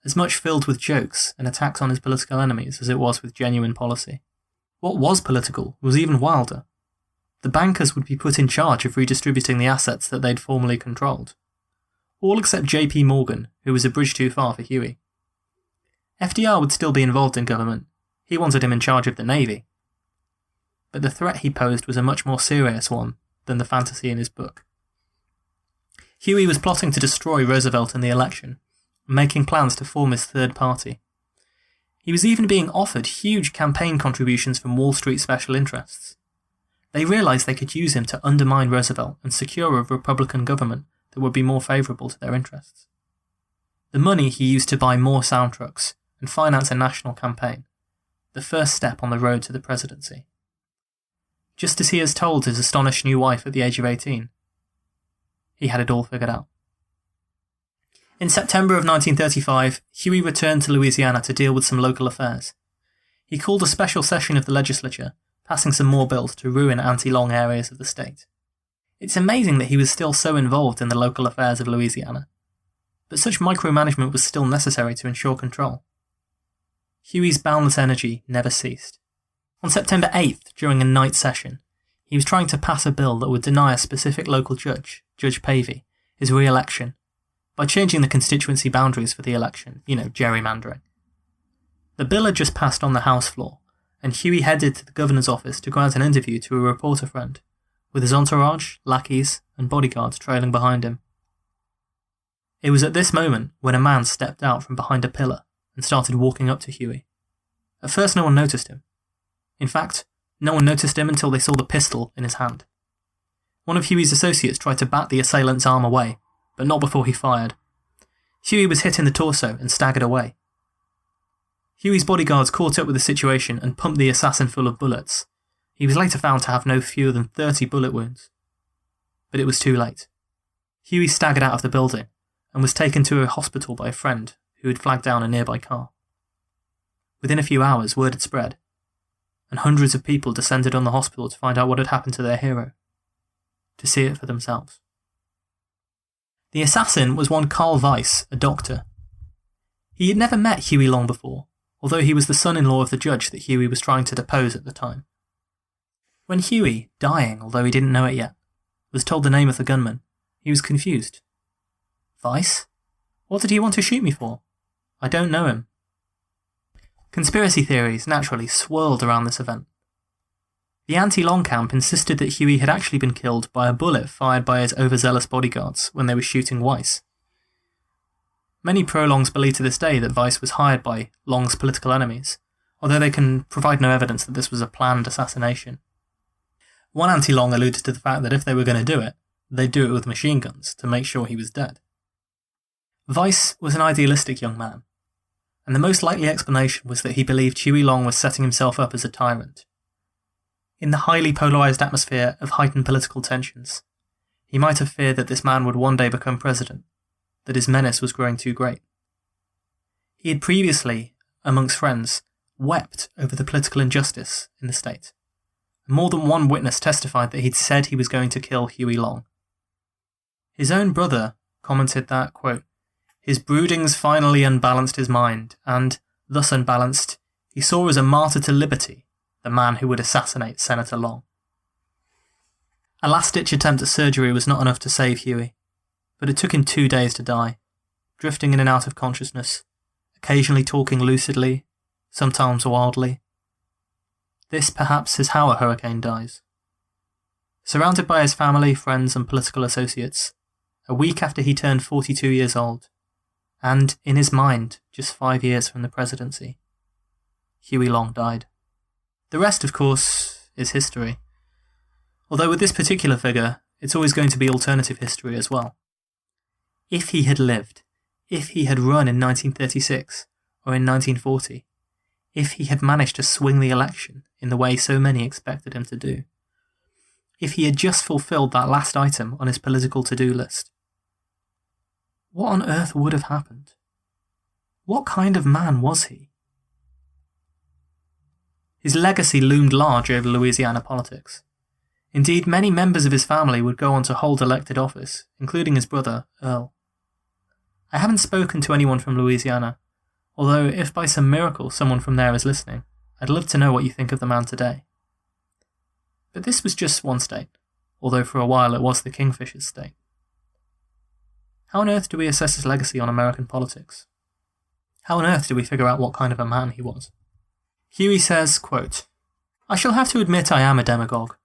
as much filled with jokes and attacks on his political enemies as it was with genuine policy. What was political was even wilder. The bankers would be put in charge of redistributing the assets that they'd formerly controlled. All except J.P. Morgan, who was a bridge too far for Huey. FDR would still be involved in government. He wanted him in charge of the Navy. But the threat he posed was a much more serious one than the fantasy in his book. Huey was plotting to destroy Roosevelt in the election, and making plans to form his third party. He was even being offered huge campaign contributions from Wall Street special interests. They realised they could use him to undermine Roosevelt and secure a Republican government that would be more favourable to their interests. The money he used to buy more sound trucks and finance a national campaign, the first step on the road to the presidency. Just as he has told his astonished new wife at the age of 18, he had it all figured out. In September of 1935, Huey returned to Louisiana to deal with some local affairs. He called a special session of the legislature, passing some more bills to ruin anti-Long areas of the state. It's amazing that he was still so involved in the local affairs of Louisiana, but such micromanagement was still necessary to ensure control. Huey's boundless energy never ceased. On September 8th, during a night session, he was trying to pass a bill that would deny a specific local judge, Judge Pavey, his re-election, by changing the constituency boundaries for the election, gerrymandering. The bill had just passed on the House floor, and Huey headed to the governor's office to grant an interview to a reporter friend, with his entourage, lackeys, and bodyguards trailing behind him. It was at this moment when a man stepped out from behind a pillar and started walking up to Huey. At first no one noticed him. In fact, no one noticed him until they saw the pistol in his hand. One of Huey's associates tried to bat the assailant's arm away, but not before he fired. Huey was hit in the torso and staggered away. Huey's bodyguards caught up with the situation and pumped the assassin full of bullets. He was later found to have no fewer than 30 bullet wounds. But it was too late. Huey staggered out of the building and was taken to a hospital by a friend who had flagged down a nearby car. Within a few hours, word had spread, and hundreds of people descended on the hospital to find out what had happened to their hero, to see it for themselves. The assassin was one Carl Weiss, a doctor. He had never met Huey Long before, although he was the son-in-law of the judge that Huey was trying to depose at the time. When Huey, dying although he didn't know it yet, was told the name of the gunman, he was confused. Weiss? What did he want to shoot me for? I don't know him. Conspiracy theories naturally swirled around this event. The anti-Long camp insisted that Huey had actually been killed by a bullet fired by his overzealous bodyguards when they were shooting Weiss. Many pro-Longs believe to this day that Weiss was hired by Long's political enemies, although they can provide no evidence that this was a planned assassination. One anti-Long alluded to the fact that if they were going to do it, they'd do it with machine guns to make sure he was dead. Weiss was an idealistic young man, and the most likely explanation was that he believed Huey Long was setting himself up as a tyrant. In the highly polarised atmosphere of heightened political tensions, he might have feared that this man would one day become president, that his menace was growing too great. He had previously, amongst friends, wept over the political injustice in the state. More than one witness testified that he'd said he was going to kill Huey Long. His own brother commented that, quote, his broodings finally unbalanced his mind, and, thus unbalanced, he saw as a martyr to liberty the man who would assassinate Senator Long. A last-ditch attempt at surgery was not enough to save Huey, but it took him 2 days to die, drifting in and out of consciousness, occasionally talking lucidly, sometimes wildly. This, perhaps, is how a hurricane dies. Surrounded by his family, friends, and political associates, a week after he turned 42 years old, and, in his mind, just 5 years from the presidency, Huey Long died. The rest, of course, is history. Although with this particular figure, it's always going to be alternative history as well. If he had lived, if he had run in 1936 or in 1940, if he had managed to swing the election in the way so many expected him to do, if he had just fulfilled that last item on his political to-do list, what on earth would have happened? What kind of man was he? His legacy loomed large over Louisiana politics. Indeed, many members of his family would go on to hold elected office, including his brother, Earl. I haven't spoken to anyone from Louisiana, although if by some miracle someone from there is listening, I'd love to know what you think of the man today. But this was just one state, although for a while it was the Kingfishers' state. How on earth do we assess his legacy on American politics? How on earth do we figure out what kind of a man he was? Huey says, quote, I shall have to admit I am a demagogue.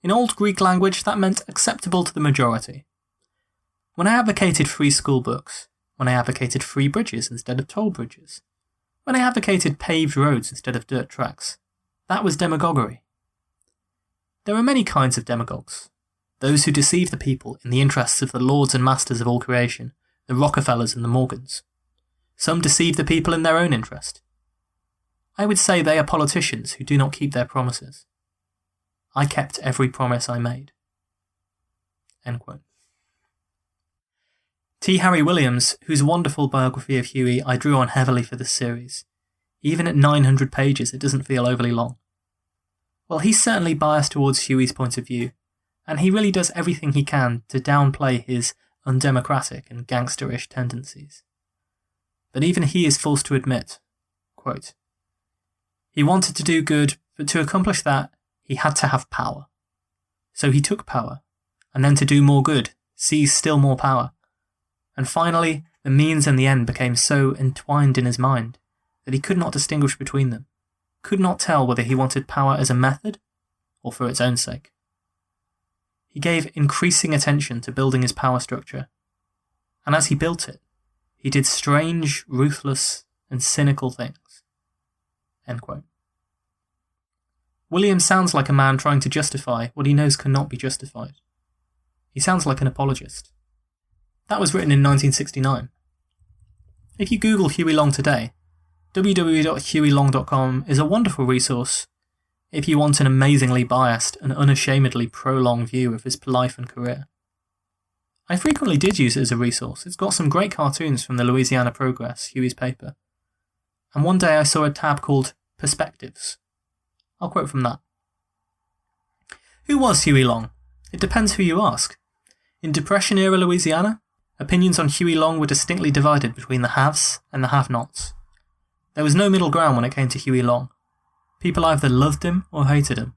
In old Greek language, that meant acceptable to the majority. When I advocated free school books, when I advocated free bridges instead of toll bridges, when I advocated paved roads instead of dirt tracks, that was demagoguery. There are many kinds of demagogues. Those who deceive the people in the interests of the lords and masters of all creation, the Rockefellers and the Morgans. Some deceive the people in their own interest. I would say they are politicians who do not keep their promises. I kept every promise I made. End quote. T. Harry Williams, whose wonderful biography of Huey I drew on heavily for this series. Even at 900 pages, it doesn't feel overly long. Well, he's certainly biased towards Huey's point of view, and he really does everything he can to downplay his undemocratic and gangsterish tendencies. But even he is forced to admit, quote, he wanted to do good, but to accomplish that, he had to have power. So he took power, and then to do more good, seized still more power. And finally, the means and the end became so entwined in his mind that he could not distinguish between them, could not tell whether he wanted power as a method or for its own sake. He gave increasing attention to building his power structure, and as he built it, he did strange, ruthless, and cynical things. End quote. William sounds like a man trying to justify what he knows cannot be justified. He sounds like an apologist. That was written in 1969. If you Google Huey Long today, www.hueylong.com is a wonderful resource if you want an amazingly biased and unashamedly prolonged view of his life and career. I frequently did use it as a resource. It's got some great cartoons from the Louisiana Progress, Huey's paper. And one day I saw a tab called Perspectives. I'll quote from that. Who was Huey Long? It depends who you ask. In Depression-era Louisiana, opinions on Huey Long were distinctly divided between the haves and the have-nots. There was no middle ground when it came to Huey Long. People either loved him or hated him.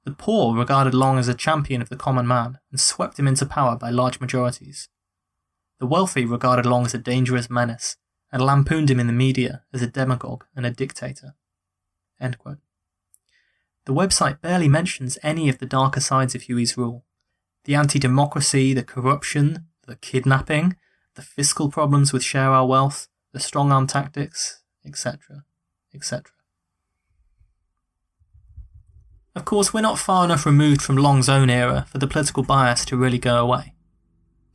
The poor regarded Long as a champion of the common man and swept him into power by large majorities. The wealthy regarded Long as a dangerous menace and lampooned him in the media as a demagogue and a dictator. End quote. The website barely mentions any of the darker sides of Huey's rule. The anti-democracy, the corruption, the kidnapping, the fiscal problems with share our wealth, the strong-arm tactics, etc., etc. Of course, we're not far enough removed from Long's own era for the political bias to really go away.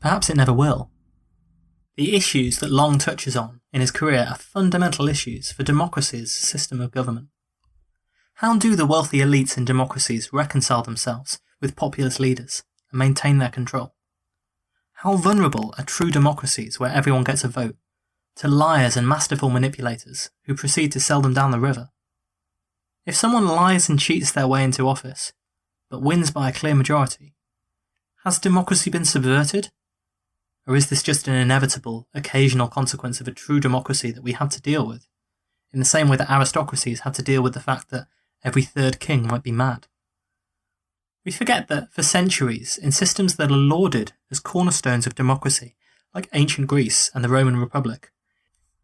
Perhaps it never will. The issues that Long touches on in his career are fundamental issues for democracy as a system of government. How do the wealthy elites in democracies reconcile themselves with populist leaders and maintain their control? How vulnerable are true democracies where everyone gets a vote to liars and masterful manipulators who proceed to sell them down the river? If someone lies and cheats their way into office, but wins by a clear majority, has democracy been subverted? Or is this just an inevitable, occasional consequence of a true democracy that we had to deal with, in the same way that aristocracies had to deal with the fact that every third king might be mad? We forget that for centuries, in systems that are lauded as cornerstones of democracy, like ancient Greece and the Roman Republic,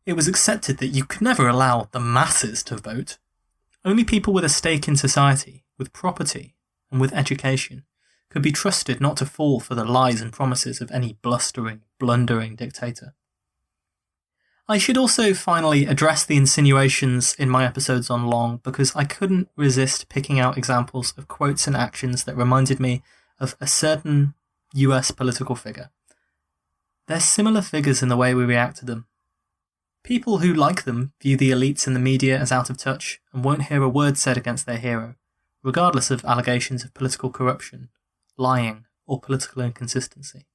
it was accepted that you could never allow the masses to vote. Only people with a stake in society, with property, and with education, could be trusted not to fall for the lies and promises of any blustering, blundering dictator. I should also finally address the insinuations in my episodes on Long because I couldn't resist picking out examples of quotes and actions that reminded me of a certain US political figure. They're similar figures in the way we react to them. People who like them view the elites in the media as out of touch and won't hear a word said against their hero, regardless of allegations of political corruption, lying, or political inconsistency.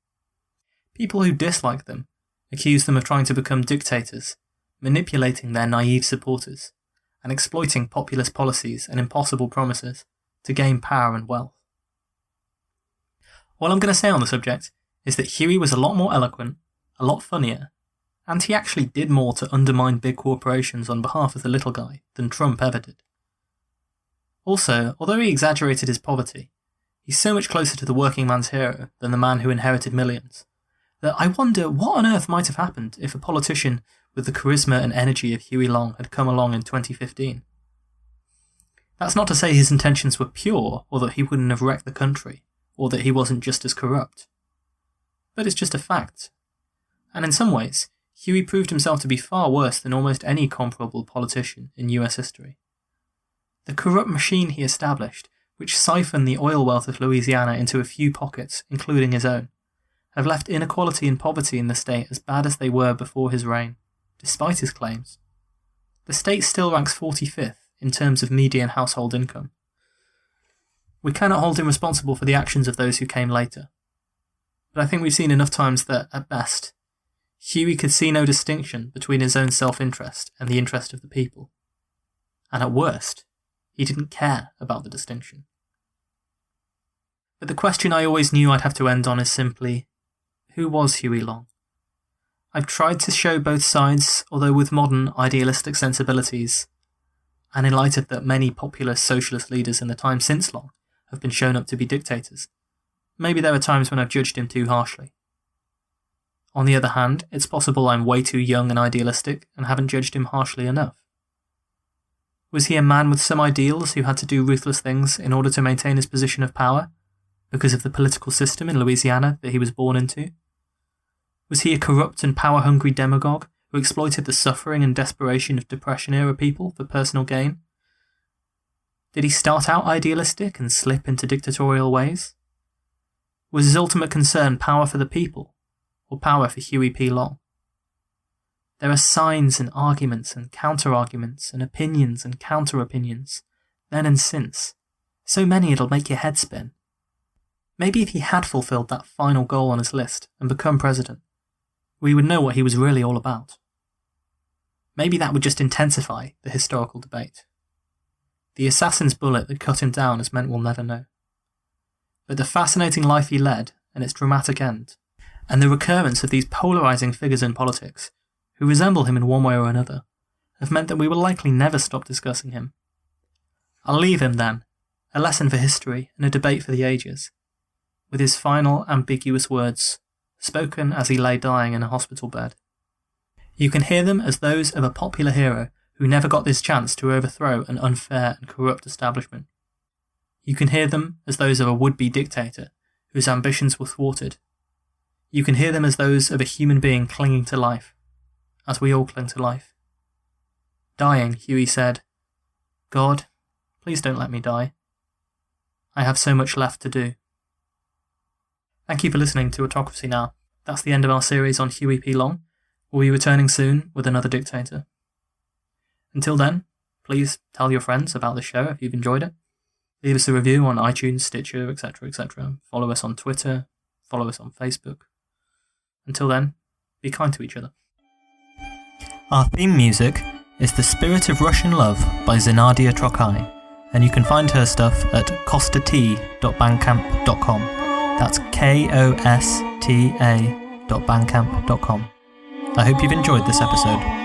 People who dislike them accuse them of trying to become dictators, manipulating their naive supporters, and exploiting populist policies and impossible promises to gain power and wealth. All I'm going to say on the subject is that Huey was a lot more eloquent, a lot funnier, and he actually did more to undermine big corporations on behalf of the little guy than Trump ever did. Also, although he exaggerated his poverty, he's so much closer to the working man's hero than the man who inherited millions, that I wonder what on earth might have happened if a politician with the charisma and energy of Huey Long had come along in 2015. That's not to say his intentions were pure, or that he wouldn't have wrecked the country, or that he wasn't just as corrupt. but it's just a fact. And in some ways, Huey proved himself to be far worse than almost any comparable politician in US history. The corrupt machine he established, which siphoned the oil wealth of Louisiana into a few pockets, including his own, have left inequality and poverty in the state as bad as they were before his reign, despite his claims. The state still ranks 45th in terms of median household income. We cannot hold him responsible for the actions of those who came later. But I think we've seen enough times that, at best, Huey could see no distinction between his own self-interest and the interest of the people. And at worst, he didn't care about the distinction. But the question I always knew I'd have to end on is simply, who was Huey Long? I've tried to show both sides, although with modern, idealistic sensibilities, and in light of that many populist socialist leaders in the time since Long have been shown up to be dictators, maybe there are times when I've judged him too harshly. On the other hand, it's possible I'm way too young and idealistic and haven't judged him harshly enough. Was he a man with some ideals who had to do ruthless things in order to maintain his position of power, because of the political system in Louisiana that he was born into? Was he a corrupt and power-hungry demagogue who exploited the suffering and desperation of Depression-era people for personal gain? Did he start out idealistic and slip into dictatorial ways? Was his ultimate concern power for the people, or power for Huey P. Long? There are signs and arguments and counter-arguments and opinions and counter-opinions, then and since. So many it'll make your head spin. Maybe if he had fulfilled that final goal on his list and become president, we would know what he was really all about. Maybe that would just intensify the historical debate. The assassin's bullet that cut him down has meant we'll never know. But the fascinating life he led and its dramatic end, and the recurrence of these polarising figures in politics, who resemble him in one way or another, have meant that we will likely never stop discussing him. I'll leave him then, a lesson for history and a debate for the ages, with his final ambiguous words, spoken as he lay dying in a hospital bed. You can hear them as those of a popular hero who never got this chance to overthrow an unfair and corrupt establishment. You can hear them as those of a would-be dictator whose ambitions were thwarted. You can hear them as those of a human being clinging to life, as we all cling to life. Dying, Huey said, "God, please don't let me die. I have so much left to do." Thank you for listening to Autocracy Now. That's the end of our series on Huey P. Long. We'll be returning soon with another dictator. Until then, please tell your friends about the show if you've enjoyed it. Leave us a review on iTunes, Stitcher, etc., etc. Follow us on Twitter. Follow us on Facebook. Until then, be kind to each other. Our theme music is The Spirit of Russian Love by Zinadia Trokai, and you can find her stuff at kostat.bandcamp.com. That's KOSTA.bandcamp.com. I hope you've enjoyed this episode.